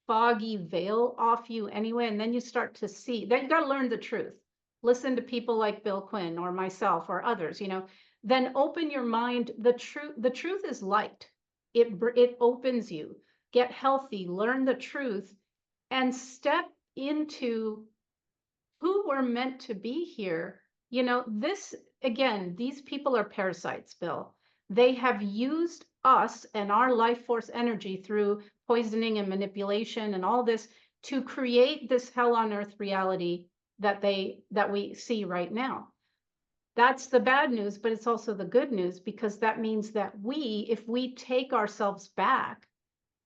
foggy veil off you anyway, and then you start to see. Then you got to learn the truth. Listen to people like Bill Quinn or myself or others, you know. Then open your mind. The truth is light. It opens you. Get healthy, learn the truth, and step into who we're meant to be here. You know, this, again, these people are parasites, Bill. They have used us and our life force energy through poisoning and manipulation and all this to create this hell on earth reality that we see right now. That's the bad news, but it's also the good news, because that means that if we take ourselves back,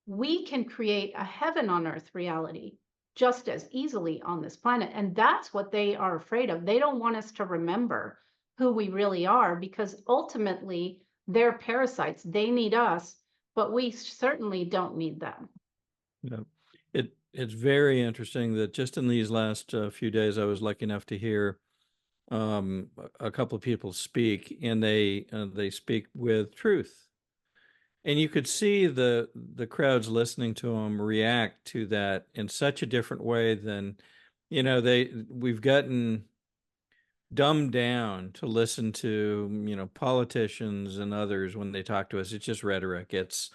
we can create a heaven on earth reality just as easily on this planet. And that's what they are afraid of. They don't want us to remember who we really are, because ultimately they're parasites. They need us. but we certainly don't need them. Yeah. It's very interesting that just in these last few days, I was lucky enough to hear a couple of people speak, and they speak with truth, and you could see the crowds listening to them react to that in such a different way than, we've gotten dumbed down to listen to, politicians and others when they talk to us. It's just rhetoric. It's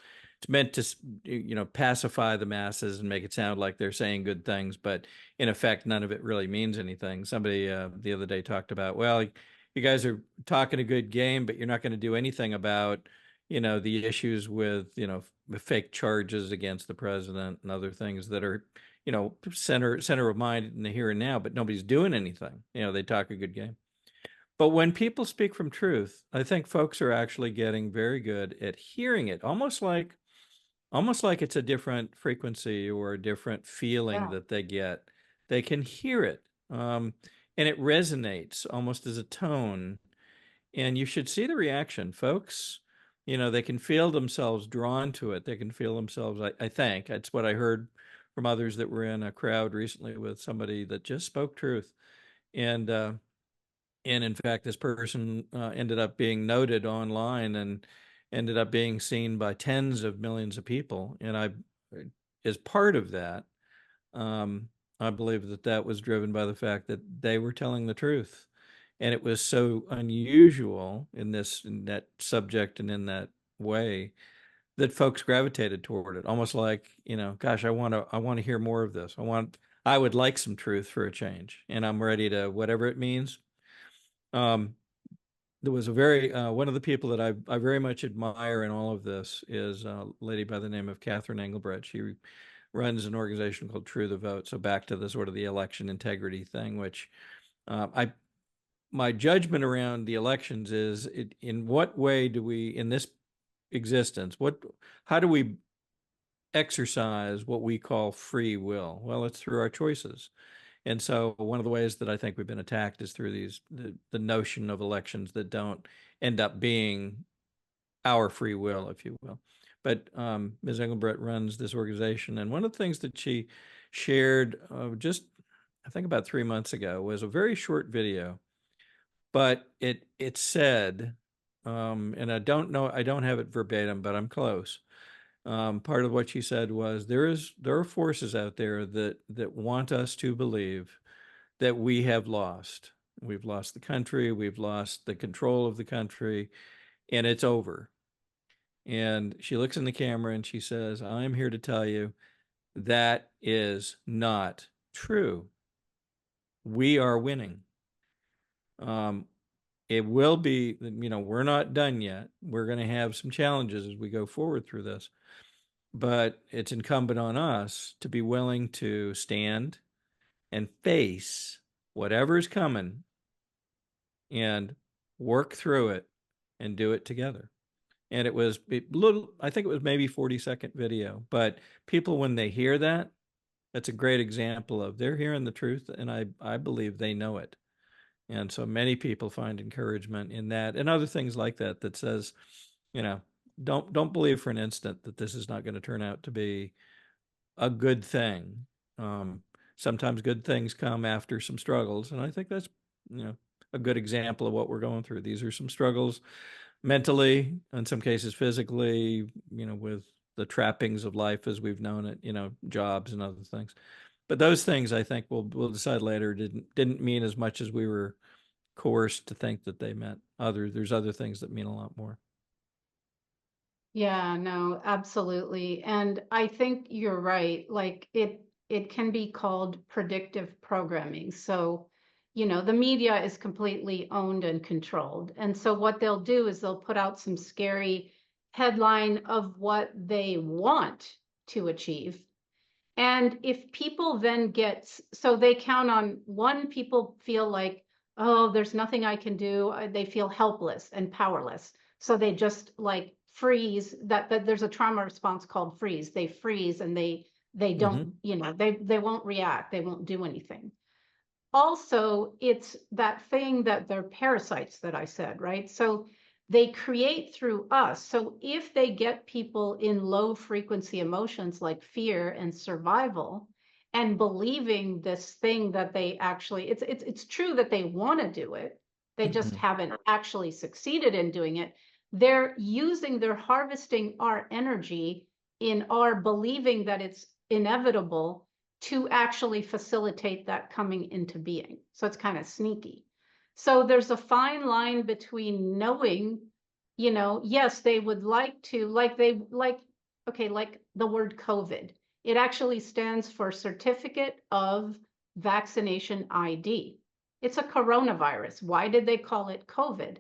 meant to, pacify the masses and make it sound like they're saying good things, but in effect, none of it really means anything. Somebody the other day talked about, well, you guys are talking a good game, but you're not going to do anything about, the issues with, fake charges against the president and other things that are, center of mind in the here and now, but nobody's doing anything. They talk a good game. But when people speak from truth, I think folks are actually getting very good at hearing it, almost like it's a different frequency or a different feeling Yeah. that they get. They can hear it, and it resonates almost as a tone. And you should see the reaction, folks. They can feel themselves drawn to it. They can feel themselves. I think that's what I heard from others that were in a crowd recently with somebody that just spoke truth, and in fact, this person ended up being noted online and ended up being seen by tens of millions of people. And as part of that, um, I believe that was driven by the fact that they were telling the truth, and it was so unusual in that subject and in that way that folks gravitated toward it, almost like, gosh, I want to hear more of this. I would like some truth for a change, and I'm ready to whatever it means. Um, there was a very one of the people that I very much admire in all of this is a lady by the name of Catherine Engelbrecht. She runs an organization called True the Vote. So back to the sort of the election integrity thing, which I my judgment around the elections is in what way do we in this existence how do we exercise what we call free will? Well, it's through our choices. And so one of the ways that I think we've been attacked is through the notion of elections that don't end up being our free will, if you will. But Ms. Engelbrecht runs this organization, and one of the things that she shared just, I think about 3 months ago, was a very short video, but it said, and I don't have it verbatim, but I'm close. Part of what she said was there are forces out there that want us to believe that we have lost. We've lost the country, we've lost the control of the country, and it's over. And she looks in the camera and she says, I'm here to tell you that is not true. We are winning. Um, it will be, we're not done yet. We're going to have some challenges as we go forward through this. But it's incumbent on us to be willing to stand and face whatever's coming and work through it and do it together. And it was a little, I think it was maybe 40-second video, but people, when they hear that, that's a great example of they're hearing the truth, and I believe they know it. And so many people find encouragement in that and other things like that that says, you know, don't believe for an instant that this is not going to turn out to be a good thing. Um, Sometimes good things come after some struggles, and I think that's, a good example of what we're going through. These are some struggles mentally, in some cases physically, with the trappings of life as we've known it, jobs and other things. But those things, I think, we'll decide later, didn't mean as much as we were coerced to think that they meant. There's other things that mean a lot more. Yeah, no, absolutely. And I think you're right. Like it can be called predictive programming. So, the media is completely owned and controlled. And so what they'll do is they'll put out some scary headline of what they want to achieve. And if people then so they count on one, people feel like, oh, there's nothing I can do. They feel helpless and powerless. So they just like freeze. That there's a trauma response called freeze. They freeze and they Mm-hmm. don't, they won't react. They won't do anything. Also, it's that thing that they're parasites that I said, right? So they create through us. So if they get people in low frequency emotions like fear and survival, and believing this thing that they actually, it's true that they want to do it, they just Mhm. haven't actually succeeded in doing it. They're harvesting our energy in our believing that it's inevitable to actually facilitate that coming into being. So it's kind of sneaky. So there's a fine line between knowing, yes, they would like to, okay, like the word COVID. It actually stands for Certificate of Vaccination ID. It's a coronavirus. Why did they call it COVID?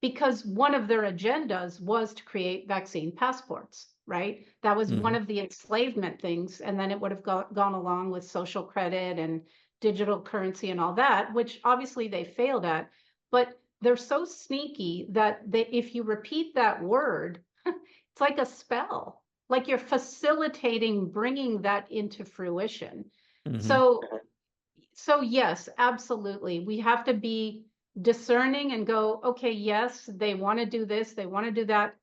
Because one of their agendas was to create vaccine passports, right? That was one Mhm. of the enslavement things. And then it would have gone along with social credit and digital currency and all that, which obviously they failed at. But they're so sneaky that if you repeat that word, it's like a spell, like you're facilitating bringing that into fruition. Mhm. So so yes, absolutely. We have to be discerning and go, okay, yes, they want to do this, they want to do that,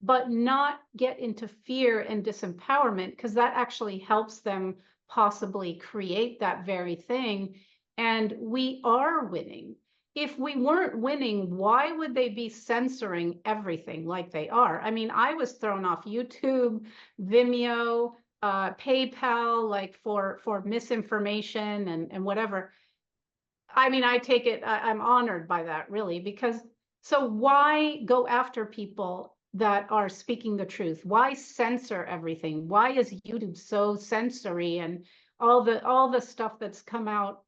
but not get into fear and disempowerment, because that actually helps them possibly create that very thing. And we are winning. If we weren't winning, why would they be censoring everything like they are? I mean, I was thrown off YouTube, Vimeo, PayPal, like for misinformation and whatever. I mean, I take it, I'm honored by that, really, because so why go after people that are speaking the truth? Why censor everything? Why is YouTube so censory, and all the stuff that's come out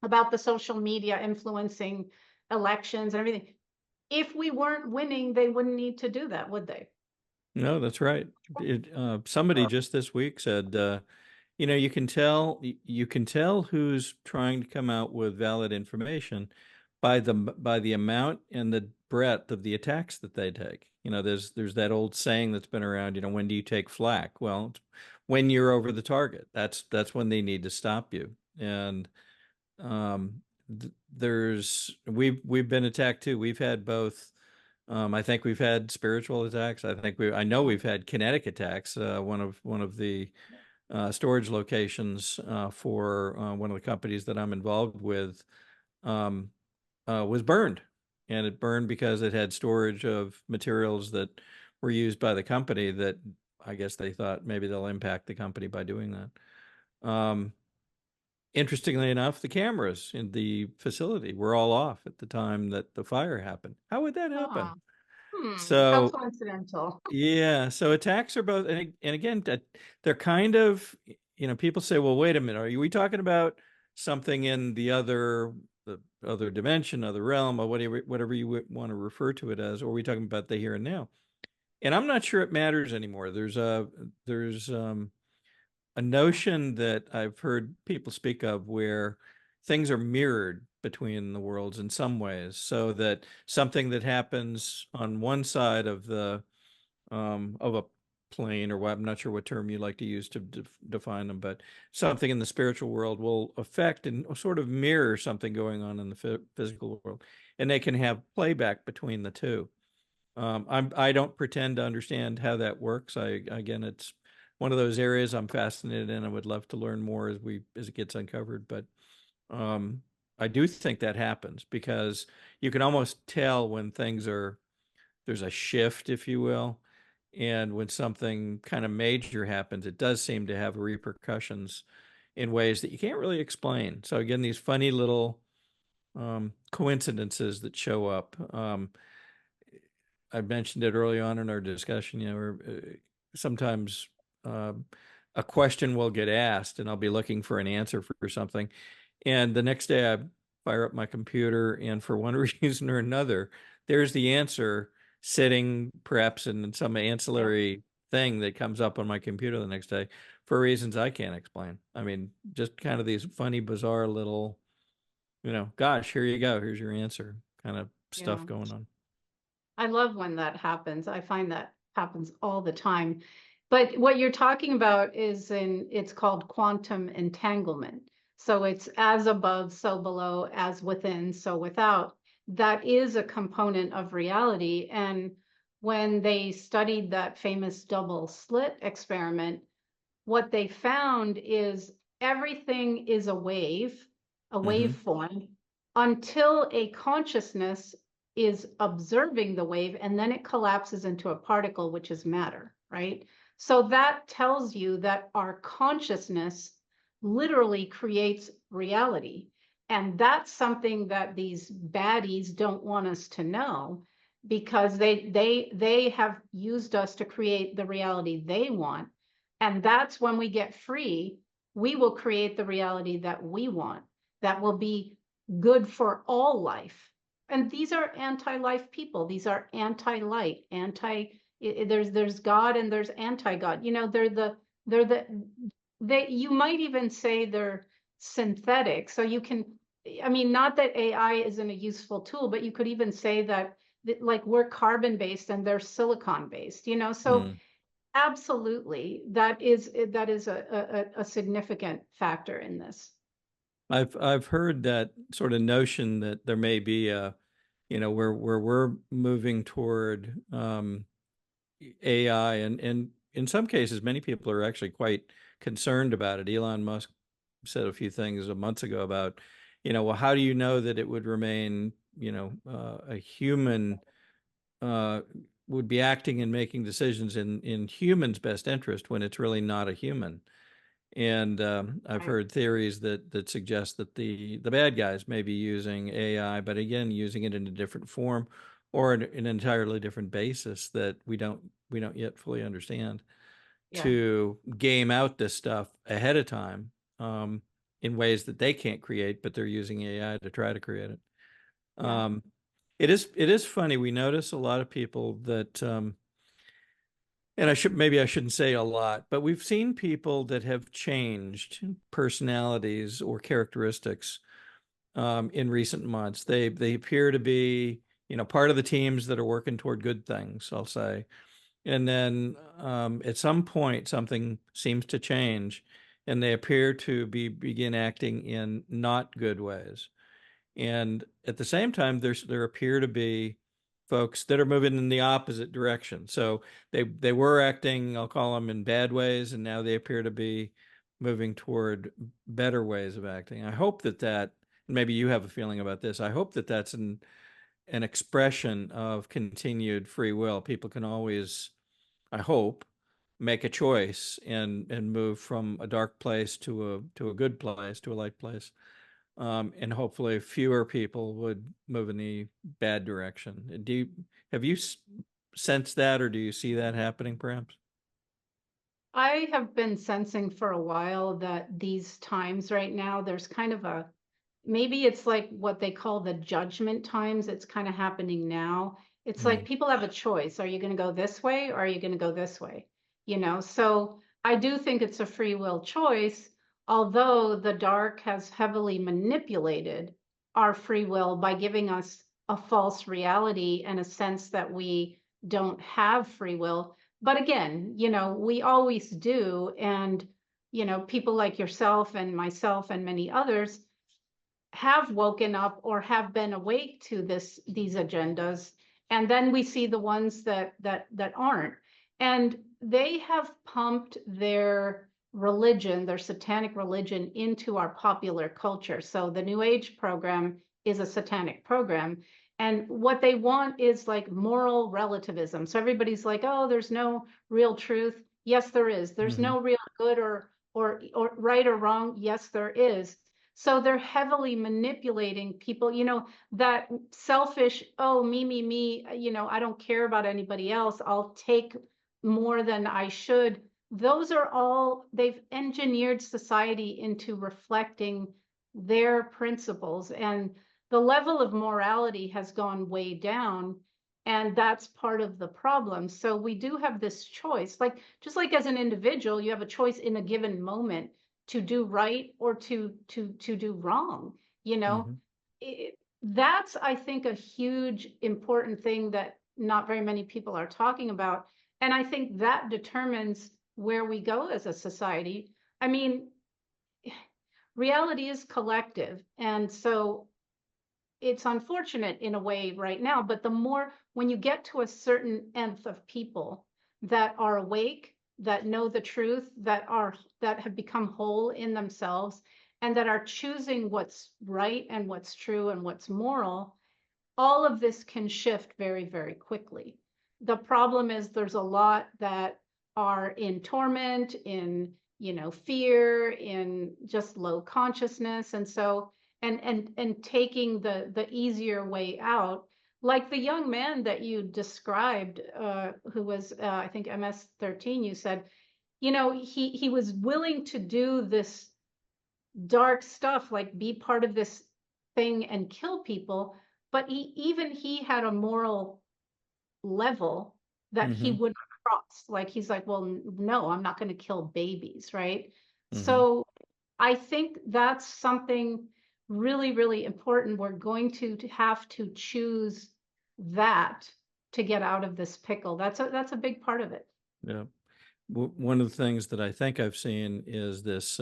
about the social media influencing elections and everything? If we weren't winning, they wouldn't need to do that, would they? No, that's right. Somebody just this week said, you can tell who's trying to come out with valid information by the amount and the breadth of the attacks that they take. There's that old saying that's been around, when do you take flak? Well, it's when you're over the target. That's when they need to stop you. And we've been attacked too. We've had both. I think we've had spiritual attacks. I know Yeah. we've had kinetic attacks. One of the storage locations for one of the companies that I'm involved with um, was burned, and it burned because it had storage of materials that were used by the company that I guess they thought maybe they'll impact the company by doing that. Interestingly enough, the cameras in the facility were all off at the time that the fire happened. How would that Ah, happen? how So coincidental. yeah, so attacks are both, and again, they're kind of, people say, well, wait a minute, we talking about something in the other dimension, other realm, or whatever you want to refer to it as, or are we talking about the here and now? And I'm not sure it matters anymore. There's a notion that I've heard people speak of where things are mirrored between the worlds in some ways, so that something that happens on one side of a plane, or what, I'm not sure what term you like to use to define them, but something in the spiritual world will affect and sort of mirror something going on in the physical world, and they can have playback between the two. I don't pretend to understand how that works. Again, it's one of those areas I'm fascinated in. I would love to learn more as it gets uncovered, but um, I do think that happens because you can almost tell when there's a shift, if you will. And when something kind of major happens, it does seem to have repercussions in ways that you can't really explain. So again, these funny little coincidences that show up. I mentioned it early on in our discussion, sometimes um, a question will get asked and I'll be looking for an answer for something. And the next day I fire up my computer, and for one reason or another, there's the answer sitting perhaps in some Yeah. ancillary thing that comes up on my computer the next day for reasons I can't explain. I mean, just kind of these funny, bizarre little, gosh, here you go, here's your answer kind of Yeah. stuff going on. I love when that happens. I find that happens all the time. But what you're talking about it's called quantum entanglement. So it's as above, so below, as within, so without. that is a component of reality. And when they studied that famous double slit experiment, what they found is everything is a Hmm. waveform, until a consciousness is observing the wave, and then it collapses into a particle, which is matter, right? So that tells you that our consciousness literally creates reality. And that's something that these baddies don't want us to know, because they have used us to create the reality they want. And that's when we get free, we will create the reality that we want, that will be good for all life. And these are anti-life people. These are anti-light, there's God and there's anti-God. You know, they're the they you might even say they're synthetic. So you can, I mean, not that AI isn't a useful tool, but you could even say that like we're carbon based and they're silicon based, you know. So Mm. absolutely, that is a significant factor in this. I've heard that sort of notion that there may be a, where we're moving toward AI, and in some cases, many people are actually quite concerned about it. Elon Musk said a few things a month ago about, well, how do you know that it would remain, a human uh, would be acting and making decisions in humans' best interest when it's really not a human? And I've Right. heard theories that suggest that the bad guys may be using AI, but again, using it in a different form or an entirely different basis that we don't yet fully understand, Yeah. to game out this stuff ahead of time, um, in ways that they can't create, but they're using AI to try to create it. Yeah. Um, it is funny. We notice a lot of people that and I shouldn't say a lot, but we've seen people that have changed personalities or characteristics in recent months. They appear to be, part of the teams that are working toward good things, I'll say. And then at some point, something seems to change, and they appear to begin acting in not good ways. And at the same time, there appear to be folks that are moving in the opposite direction. So they were acting, I'll call them, in bad ways, and now they appear to be moving toward better ways of acting. I hope that, and maybe you have a feeling about this, I hope that that's an expression of continued free will. People can always, I hope, make a choice and move from a dark place to a good place, to a light place, and hopefully fewer people would move in the bad direction. Have you sensed that, or do you see that happening, perhaps? I have been sensing for a while that these times right now, there's kind of a, maybe it's like what they call the judgment times. It's kind of happening now. It's like Mm. people have a choice. Are you going to go this way or are you going to go this way? You know, so I do think it's a free will choice, although the dark has heavily manipulated our free will by giving us a false reality and a sense that we don't have free will. But again, you know, we always do. And, you know, people like yourself and myself and many others have woken up or have been awake to these agendas, and then we see the ones that aren't, and they have pumped their religion, their satanic religion, into our popular culture. So the New Age program is a satanic program, and what they want is like moral relativism. So everybody's like, oh, there's no real truth. Yes, there is. There's Hmm. no real good or right or wrong. Yes, there is. So they're heavily manipulating people, you know, that selfish, oh, me, you know, I don't care about anybody else. I'll take more than I should. Those are all, they've engineered society into reflecting their principles. And the level of morality has gone way down. And that's part of the problem. So we do have this choice, like just like as an individual, you have a choice in a given moment to do right or to do wrong, you know. Hmm. That's, I think, a huge important thing that not very many people are talking about, and I think that determines where we go as a society. I mean, reality is collective, and so it's unfortunate in a way right now, but the more, when you get to a certain nth of people that are awake, that know the truth, that have become whole in themselves, and that are choosing what's right and what's true and what's moral, all of this can shift very, very quickly. The problem is there's a lot that are in torment, in, fear, in just low consciousness. And so, and taking the easier way out, like the young man that you described, who was, I think MS-13, you said, he was willing to do this dark stuff, like be part of this thing and kill people, but he had a moral level that he Mm-hmm. wouldn't cross. Like he's like, well, no, I'm not going to kill babies, right? Mm-hmm. So I think that's something really, really important. We're going to have to choose that to get out of this pickle. That's a big part of it. Yeah. One of the things that I think I've seen is this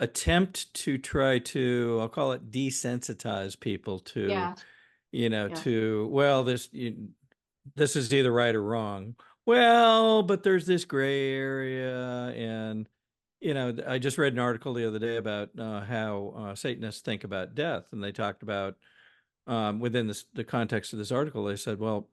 attempt to try to, I'll call it desensitize people to, Yeah, yeah, well, this is either right or wrong. Well, but there's this gray area. And, I just read an article the other day about how Satanists think about death. And they talked about, within the context of this article, they said, well,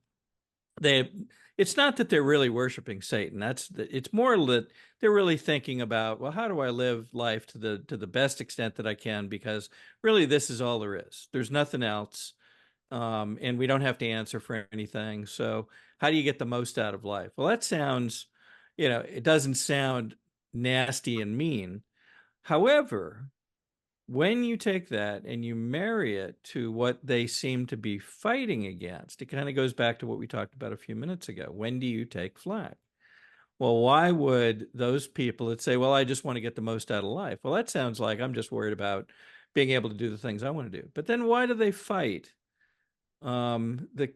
they it's not that they're really worshiping Satan. It's more that they're really thinking about, well, how do I live life to the best extent that I can? Because really, this is all there is. There's nothing else, and we don't have to answer for anything. So, how do you get the most out of life? Well, that sounds, it doesn't sound nasty and mean. However, when you take that and you marry it to what they seem to be fighting against, it kind of goes back to what we talked about a few minutes ago. When do you take flag? Well, why would those people that say, well, I just want to get the most out of life? Well, that sounds like I'm just worried about being able to do the things I want to do. But then why do they fight the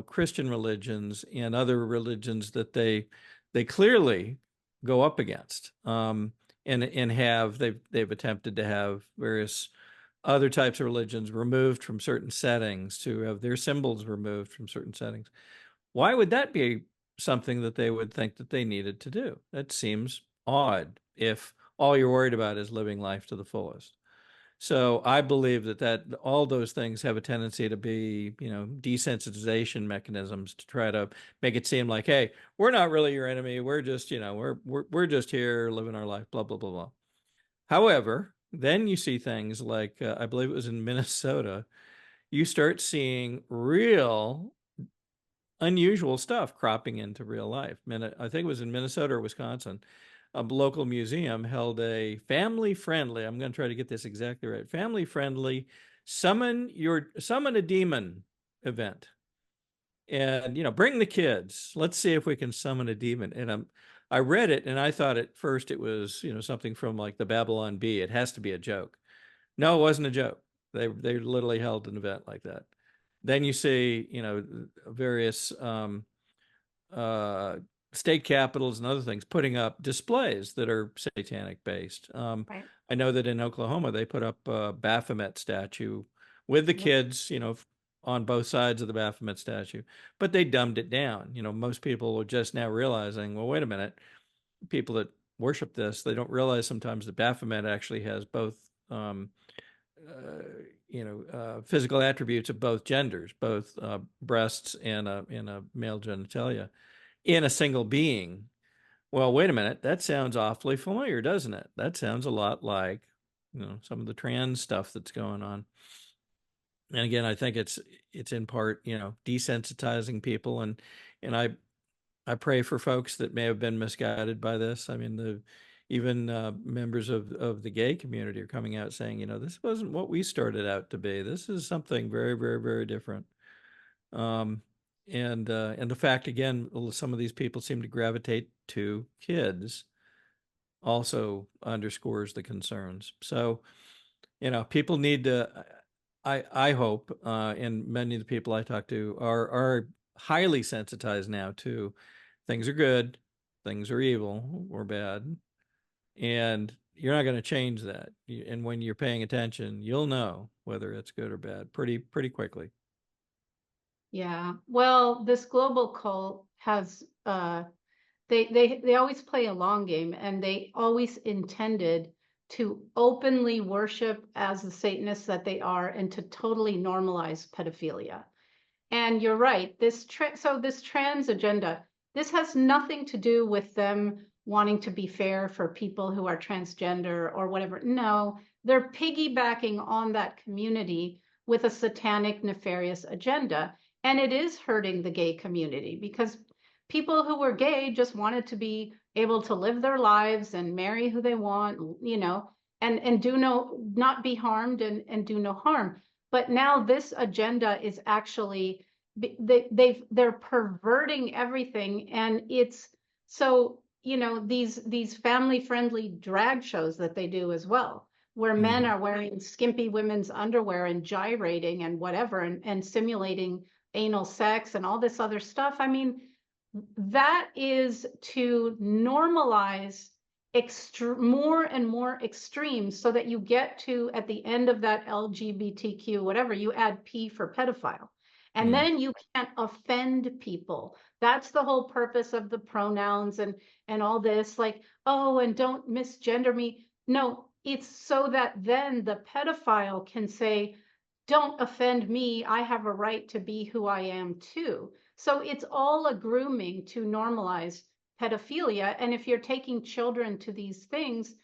Christian religions and other religions that they clearly go up against, and they've attempted to have various other types of religions removed from certain settings, to have their symbols removed from certain settings? Why would that be something that they would think that they needed to do? That seems odd if all you're worried about is living life to the fullest. So I believe that all those things have a tendency to be, desensitization mechanisms to try to make it seem like, hey, we're not really your enemy. We're just, we're just here living our life, blah, blah, blah, blah. However, then you see things like, I believe it was in Minnesota, you start seeing real unusual stuff cropping into real life. I think it was in Minnesota or Wisconsin. A local museum held a family-friendly, I'm going to try to get this exactly right, family-friendly summon a demon event. And, bring the kids. Let's see if we can summon a demon. And I read it and I thought at first it was, something from like the Babylon Bee. It has to be a joke. No, it wasn't a joke. They literally held an event like that. Then you see, various uh, state capitals and other things putting up displays that are satanic based. right. I know that in Oklahoma they put up a Baphomet statue with the Yep. kids, on both sides of the Baphomet statue, but they dumbed it down. Most people are just now realizing, well, wait a minute, people that worship this, they don't realize sometimes that Baphomet actually has both, physical attributes of both genders, both breasts and a male genitalia in a single being. Well, wait a minute. That sounds awfully familiar, doesn't it? That sounds a lot like, some of the trans stuff that's going on. And again, I think it's in part, desensitizing people, and I pray for folks that may have been misguided by this. I mean, even members of the gay community are coming out saying, this wasn't what we started out to be. This is something very, very, very different. Um, and the fact, again, some of these people seem to gravitate to kids also underscores the concerns. So, people need to. I hope, and many of the people I talk to are highly sensitized now to things are good, things are evil or bad, and you're not going to change that. And when you're paying attention, you'll know whether it's good or bad pretty quickly. Yeah. Well, this global cult has they always play a long game, and they always intended to openly worship as the Satanists that they are and to totally normalize pedophilia. And you're right, this trans agenda, this has nothing to do with them wanting to be fair for people who are transgender or whatever. No, they're piggybacking on that community with a satanic, nefarious agenda. And it is hurting the gay community because people who were gay just wanted to be able to live their lives and marry who they want, and do not be harmed and do no harm. But now this agenda is actually they're perverting everything, and it's so these family friendly drag shows that they do as well, where men are wearing skimpy women's underwear and gyrating and whatever, and simulating anal sex and all this other stuff. I mean, that is to normalize more and more extremes, so that you get to, at the end of that LGBTQ whatever, you add P for pedophile, and then you can't offend people. That's the whole purpose of the pronouns and all this, like, oh, and don't misgender me. No, it's so that then the pedophile can say, don't offend me, I have a right to be who I am too. So it's all a grooming to normalize pedophilia. And if you're taking children to these things,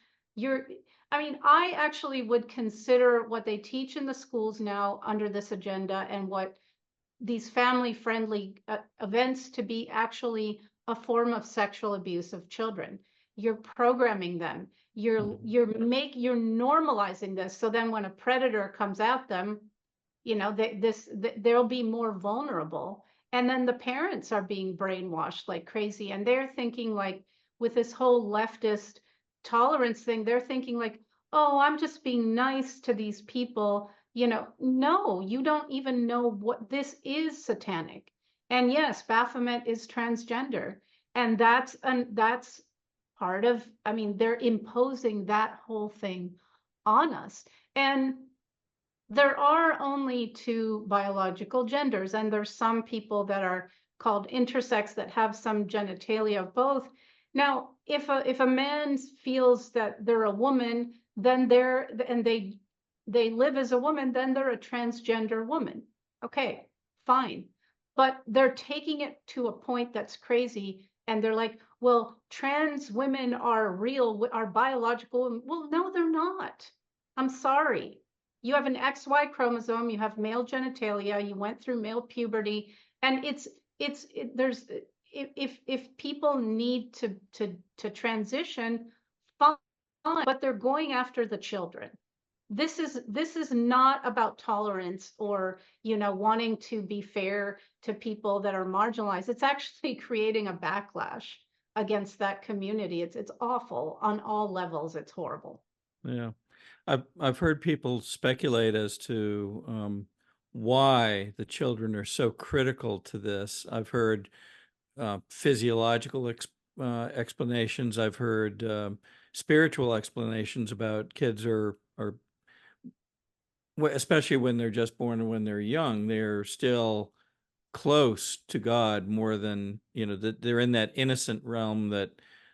I actually would consider what they teach in the schools now under this agenda and what these family friendly events to be actually a form of sexual abuse of children. You're programming them. You're normalizing this. So then when a predator comes at them, they'll be more vulnerable. And then the parents are being brainwashed like crazy. And they're thinking, like, with this whole leftist tolerance thing, they're thinking like, oh, I'm just being nice to these people. No, you don't even know what this is satanic. And yes, Baphomet is transgender. And that's part of, they're imposing that whole thing on us. And there are only two biological genders, and there's some people that are called intersex that have some genitalia of both. Now, if a man feels that they're a woman, then they live as a woman, then they're a transgender woman. Okay, fine. But they're taking it to a point that's crazy, and they're like, well, trans women are real, are biological. Well, no, they're not. I'm sorry. You have an XY chromosome, you have male genitalia, you went through male puberty, and if people need to transition, fine, but they're going after the children. This is not about tolerance or wanting to be fair to people that are marginalized. It's actually creating a backlash against that community. It's awful on all levels. It's horrible. Yeah. I've heard people speculate as to why the children are so critical to this. I've heard physiological explanations. I've heard spiritual explanations about kids especially when they're just born and when they're young, they're still close to God more than, that they're in that innocent realm that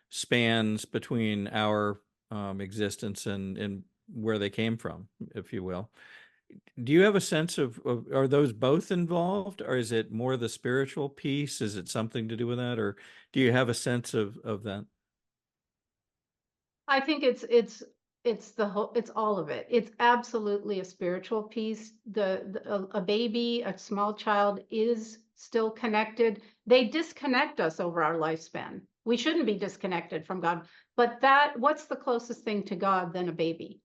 spans between our existence and where they came from, if you will. Do you have a sense of are those both involved, or is it more the spiritual piece? Is it something to do with that, or do you have a sense of that? I think it's all of it. It's absolutely a spiritual piece. A baby, a small child is still connected. They disconnect us over our lifespan. We shouldn't be disconnected from God. But what's the closest thing to God than a baby?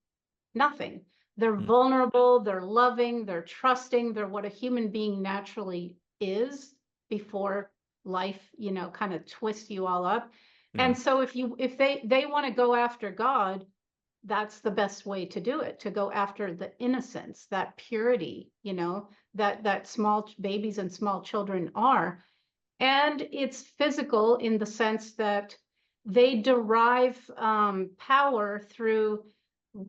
Nothing. They're vulnerable, they're loving, they're trusting, they're what a human being naturally is before life, kind of twists you all up. And so if they want to go after God, that's the best way to do it, to go after the innocence, that purity, that small babies and small children are. And it's physical in the sense that they derive power through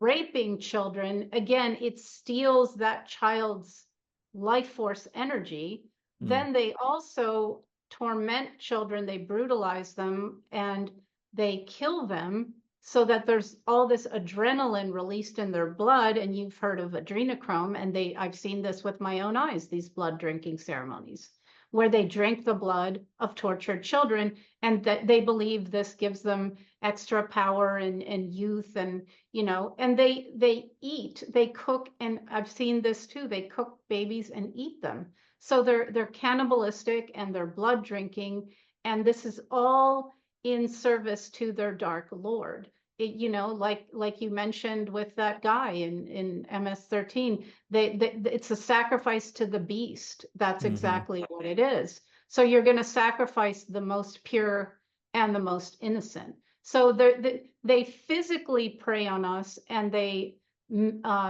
raping children. Again, it steals that child's life force energy. Mm. Then they also torment children, they brutalize them, and they kill them so that there's all this adrenaline released in their blood. And you've heard of adrenochrome, and I've seen this with my own eyes, these blood drinking ceremonies where they drink the blood of tortured children, and that they believe this gives them extra power and youth, and and they cook, and I've seen this too, they cook babies and eat them. So they're cannibalistic and they're blood drinking, and this is all in service to their dark lord. Like you mentioned with that guy in MS-13, it's a sacrifice to the beast. That's Hmm. exactly what it is. So you're going to sacrifice the most pure and the most innocent. So they physically prey on us, and they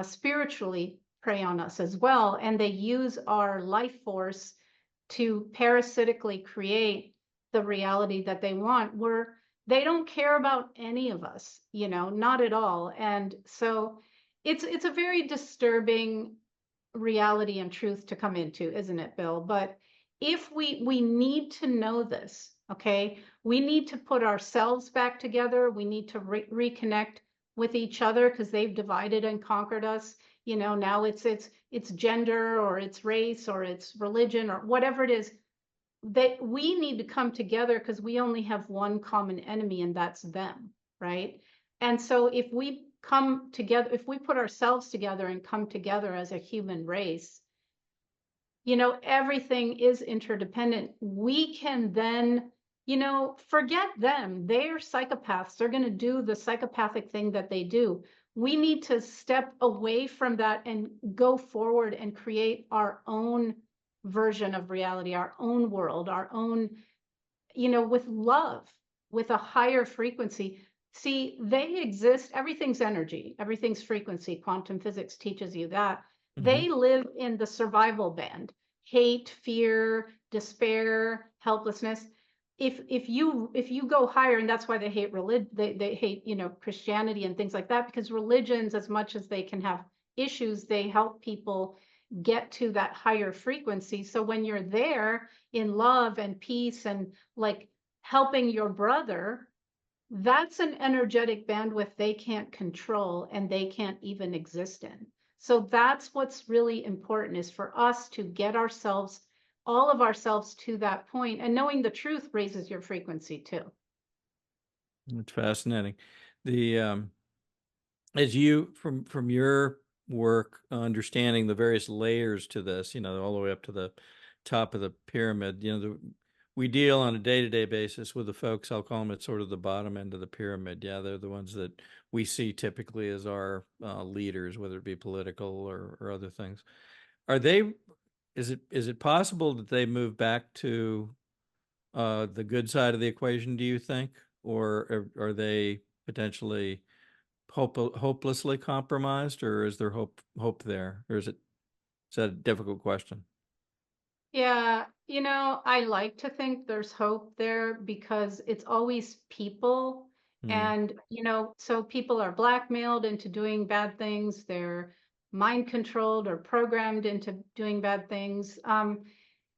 spiritually prey on us as well. And they use our life force to parasitically create the reality that they want. They don't care about any of us, not at all. And so it's a very disturbing reality and truth to come into, isn't it, Bill? But if we need to know this, okay, we need to put ourselves back together. We need to reconnect with each other, because they've divided and conquered us. Now it's gender, or it's race, or it's religion, or whatever it is. That we need to come together, because we only have one common enemy, and that's them, right? And so if we come together, if we put ourselves together and come together as a human race, everything is interdependent. We can then, forget them. They're psychopaths. They're going to do the psychopathic thing that they do. We need to step away from that and go forward and create our own version of reality, our own world, our own, with love, with a higher frequency. See, they exist. Everything's energy, everything's frequency. Quantum physics teaches you that. Hmm. They live in the survival band: hate, fear, despair, helplessness. If you go higher, and that's why they hate religion, they hate, Christianity and things like that, because religions, as much as they can have issues, they help people get to that higher frequency. So when you're there in love and peace and like helping your brother, that's an energetic bandwidth they can't control and they can't even exist in. So that's what's really important, is for us to get ourselves, all of ourselves, to that point. And knowing the truth raises your frequency too. It's fascinating. The as you from your work understanding the various layers to this, all the way up to the top of the pyramid, we deal on a day-to-day basis with the folks, I'll call them at sort of the bottom end of the pyramid. Yeah, they're the ones that we see typically as our leaders, whether it be political or other things. Are they, is it possible that they move back to the good side of the equation, do you think? Or are they potentially hopelessly compromised, or is there hope there, or is that a difficult question? Yeah, I like to think there's hope there, because it's always people. Mm. And, so people are blackmailed into doing bad things. They're mind controlled or programmed into doing bad things.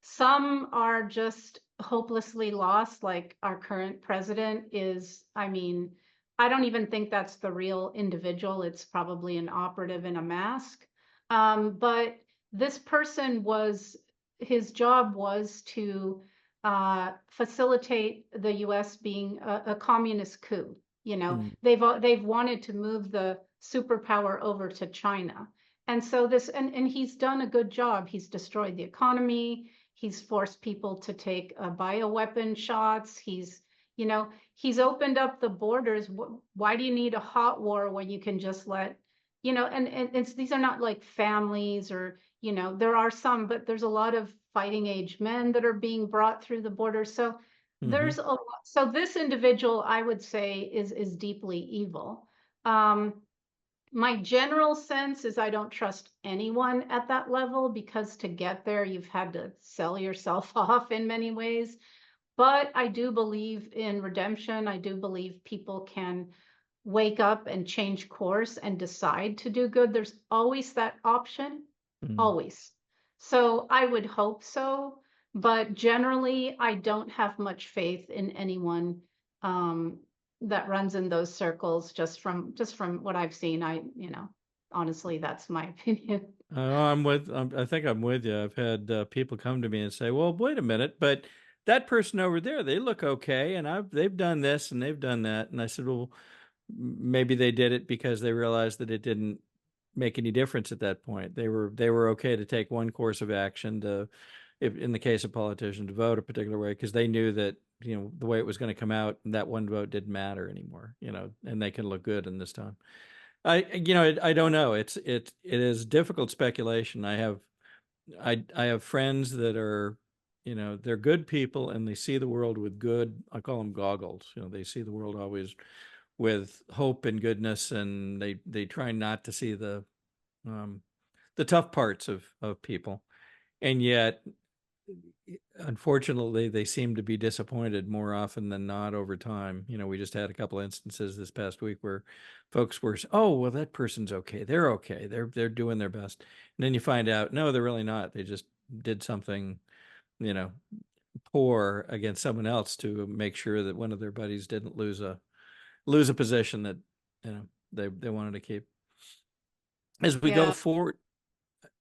Some are just hopelessly lost, like our current president is. I mean, I don't even think that's the real individual. It's probably an operative in a mask. But this person was, his job was to facilitate the U.S. being a communist coup. Mm. They've wanted to move the superpower over to China. And so and he's done a good job. He's destroyed the economy. He's forced people to take bioweapon shots. He's opened up the borders. Why do you need a hot war when you can just let, and these are not like families, or, there are some, but there's a lot of fighting age men that are being brought through the border. So Mm-hmm. there's a lot. So this individual, I would say, is deeply evil. My general sense is I don't trust anyone at that level, because to get there, you've had to sell yourself off in many ways. But I do believe in redemption. I do believe people can wake up and change course and decide to do good. There's always that option, Mm. always. So I would hope so, but generally I don't have much faith in anyone um, that runs in those circles just from what I've seen. Honestly, that's my opinion. I think I'm with you. I've had people come to me and say, "Well, wait a minute, but that person over there, they look okay, and they've done this and they've done that." And I said, "Well, maybe they did it because they realized that it didn't make any difference at that point. They were okay to take one course of action to, if, in the case of politicians, to vote a particular way because they knew that the way it was going to come out, that one vote didn't matter anymore. And they can look good in this time." I don't know. It is difficult speculation. I have friends that are, they're good people and they see the world with good, I call them goggles. They see the world always with hope and goodness, and they try not to see um, the tough parts of people. And yet, unfortunately, they seem to be disappointed more often than not over time. We just had a couple instances this past week where folks were, "Oh, well, that person's okay. They're okay. They're doing their best." And then you find out, no, they're really not. They just did something, you know, poor against someone else to make sure that one of their buddies didn't lose a position that, they wanted to keep. As we go Yeah. forward,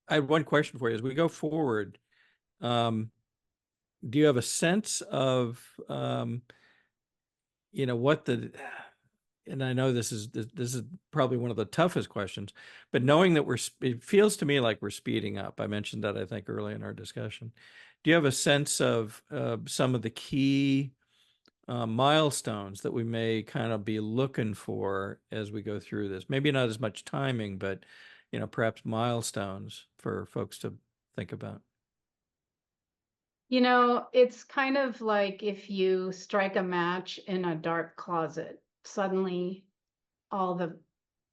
I have one question for you. As we go forward, um, do you have a sense of what the and I know this is probably one of the toughest questions, but knowing that it feels to me like we're speeding up. I mentioned that, I think, early in our discussion. Do you have a sense of some of the key milestones that we may kind of be looking for as we go through this? Maybe not as much timing, but perhaps milestones for folks to think about. It's kind of like if you strike a match in a dark closet, suddenly all the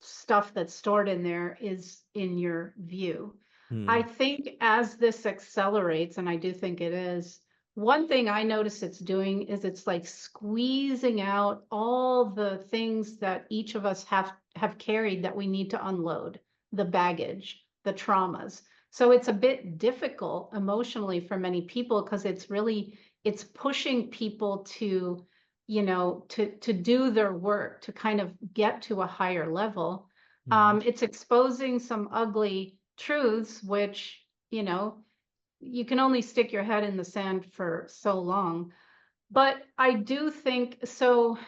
stuff that's stored in there is in your view. I Hmm. think as this accelerates, and I do think it is, one thing I notice it's doing is it's like squeezing out all the things that each of us have carried that we need to unload, the baggage, the traumas. So it's a bit difficult emotionally for many people because it's pushing people to to do their work, to kind of get to a higher level. Hmm. It's exposing some ugly truths, which, you can only stick your head in the sand for so long. But I do think so,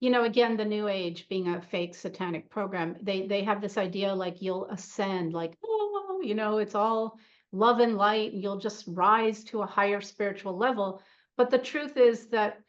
again, the new age being a fake satanic program, they have this idea like you'll ascend, like, oh, it's all love and light, and you'll just rise to a higher spiritual level. But the truth is that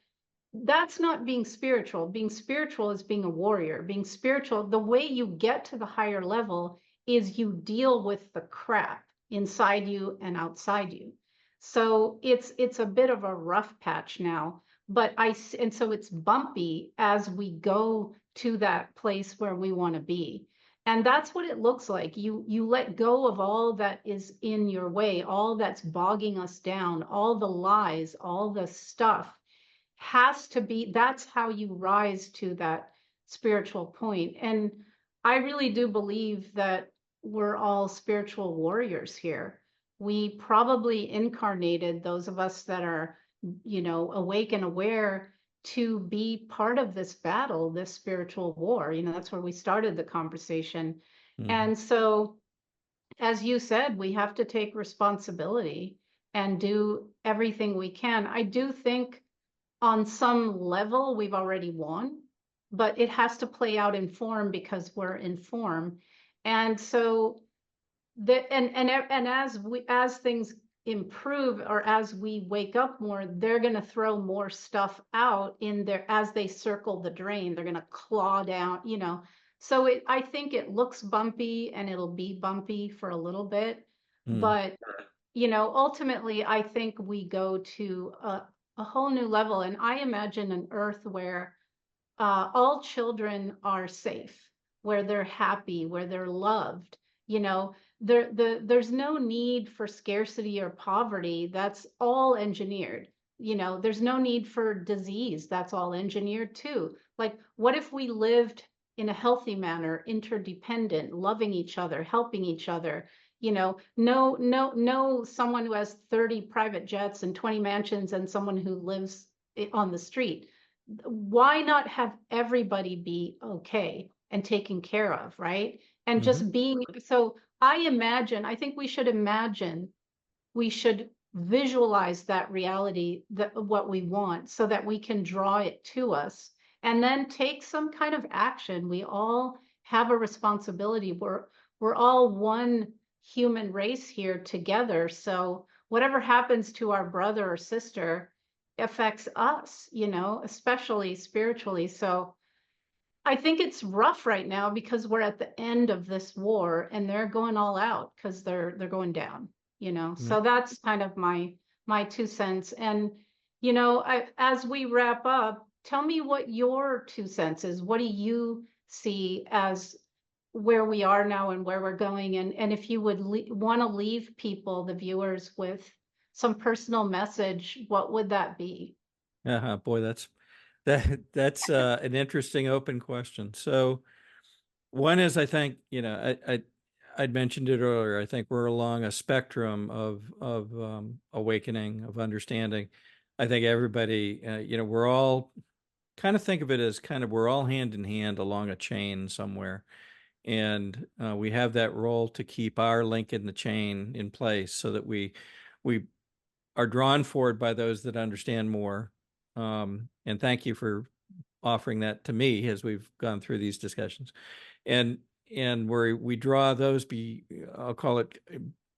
that's not being spiritual. Being spiritual is being a warrior. Being spiritual, the way you get to the higher level is you deal with the crap inside you and outside you. So it's a bit of a rough patch now, and so it's bumpy as we go to that place where we want to be. And that's what it looks like. You let go of all that is in your way, all that's bogging us down, all the lies, all the stuff has to be, that's how you rise to that spiritual point. And I really do believe that we're all spiritual warriors here. We probably incarnated, those of us that are, awake and aware, to be part of this battle, this spiritual war. That's where we started the conversation. Hmm. And so, as you said, we have to take responsibility and do everything we can. I do think on some level we've already won, but it has to play out in form because we're in form. And so and as things improve, or as we wake up more, they're going to throw more stuff out in there as they circle the drain. They're going to claw down, so I think it looks bumpy and it'll be bumpy for a little bit, Hmm. but ultimately, I think we go to a whole new level. And I imagine an earth where all children are safe, where they're happy, where they're loved. There's no need for scarcity or poverty. That's all engineered. there's no need for disease. That's all engineered too. Like, what if we lived in a healthy manner, interdependent, loving each other, helping each other? No, someone who has 30 private jets and 20 mansions and someone who lives on the street. Why not have everybody be okay and taken care of, right? And Hmm. just being, so I think we should visualize that reality, that what we want, so that we can draw it to us and then take some kind of action. We all have a responsibility. We're all one human race here together. So whatever happens to our brother or sister affects us, especially spiritually. So I think it's rough right now because we're at the end of this war and they're going all out because they're going down. Yeah. So that's kind of my 2 cents. And as we wrap up, tell me what your 2 cents is. What do you see as where we are now and where we're going? And if you would want to leave people, the viewers, with some personal message, what would that be? Boy, that's an interesting open question. So one is, I think, I'd mentioned it earlier. I think we're along a spectrum of awakening, of understanding. I think everybody, we're all kind of think of it as kind of we're all hand in hand along a chain somewhere, and we have that role to keep our link in the chain in place so that we are drawn forward by those that understand more. And thank you for offering that to me as we've gone through these discussions. And where we draw those I'll call it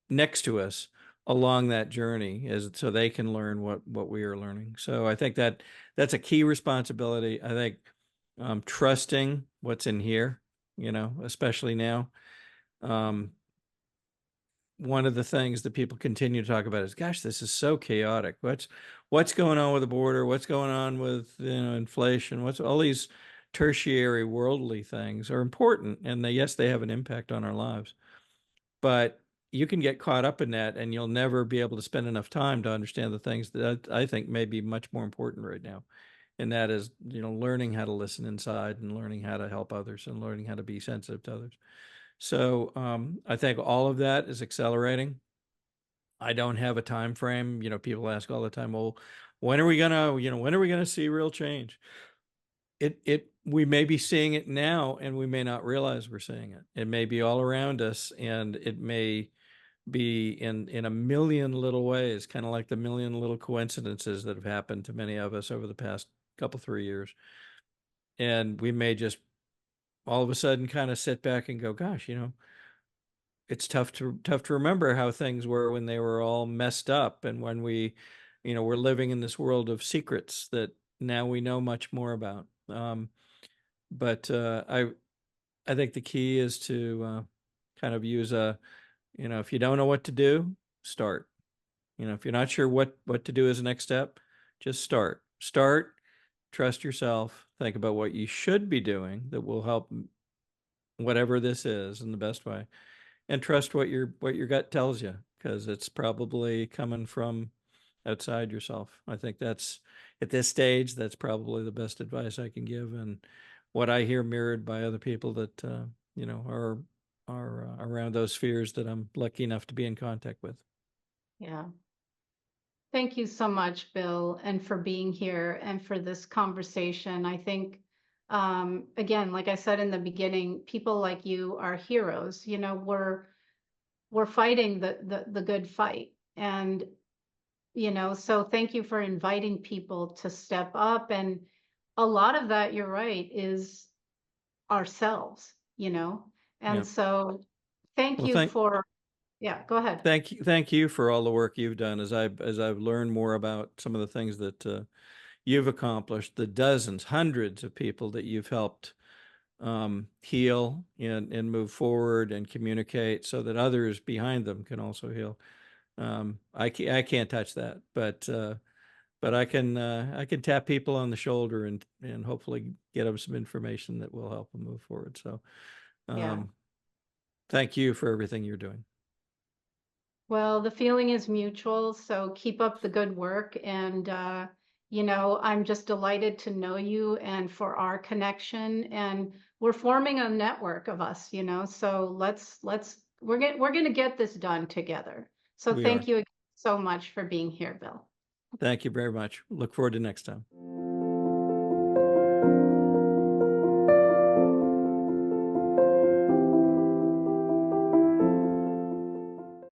next to us along that journey, as so they can learn what we are learning. So I think that's a key responsibility. I think trusting what's in here, especially now. Um, One of the things that people continue to talk about is, gosh, this is so chaotic. What's going on with the border? What's going on with inflation? What's all these tertiary worldly things are important, and yes, they have an impact on our lives. But you can get caught up in that, and you'll never be able to spend enough time to understand the things that I think may be much more important right now. And that is, learning how to listen inside, and learning how to help others, and learning how to be sensitive to others. So I think all of that is accelerating. I don't have a time frame. People ask all the time, well, when are we gonna see real change? We may be seeing it now, and we may not realize we're seeing it. It may be all around us, and it may be in a million little ways, kind of like the million little coincidences that have happened to many of us over the past couple 3 years. And we may just all of a sudden kind of sit back and go, gosh, it's tough to remember how things were when they were all messed up, and when we're living in this world of secrets that now we know much more about. But I think the key is to kind of use if you don't know what to do, start. If you're not sure what to do as a next step, just start. Start. Trust yourself. Think about what you should be doing that will help whatever this is in the best way, and trust what your gut tells you, because it's probably coming from outside yourself. I think that's, at this stage, that's probably the best advice I can give, and what I hear mirrored by other people that are around those spheres that I'm lucky enough to be in contact with. Yeah. Thank you so much, Bill, and for being here and for this conversation. I think, again, like I said in the beginning, people like you are heroes. We're fighting the good fight, and so thank you for inviting people to step up. And a lot of that, you're right, is ourselves. And Yeah. so thank Well, you for, yeah, go ahead. thank you for all the work you've done, as I've learned more about some of the things that you've accomplished, the dozens, hundreds of people that you've helped heal and move forward and communicate so that others behind them can also heal. I can't touch that, but I can tap people on the shoulder and hopefully get them some information that will help them move forward. So Yeah. um, thank you for everything you're doing. Well, the feeling is mutual, so keep up the good work. And, I'm just delighted to know you and for our connection. And we're forming a network of us, so we're going to get this done together. So We are. thank you so much for being here, Bill. Thank you very much. Look forward to next time.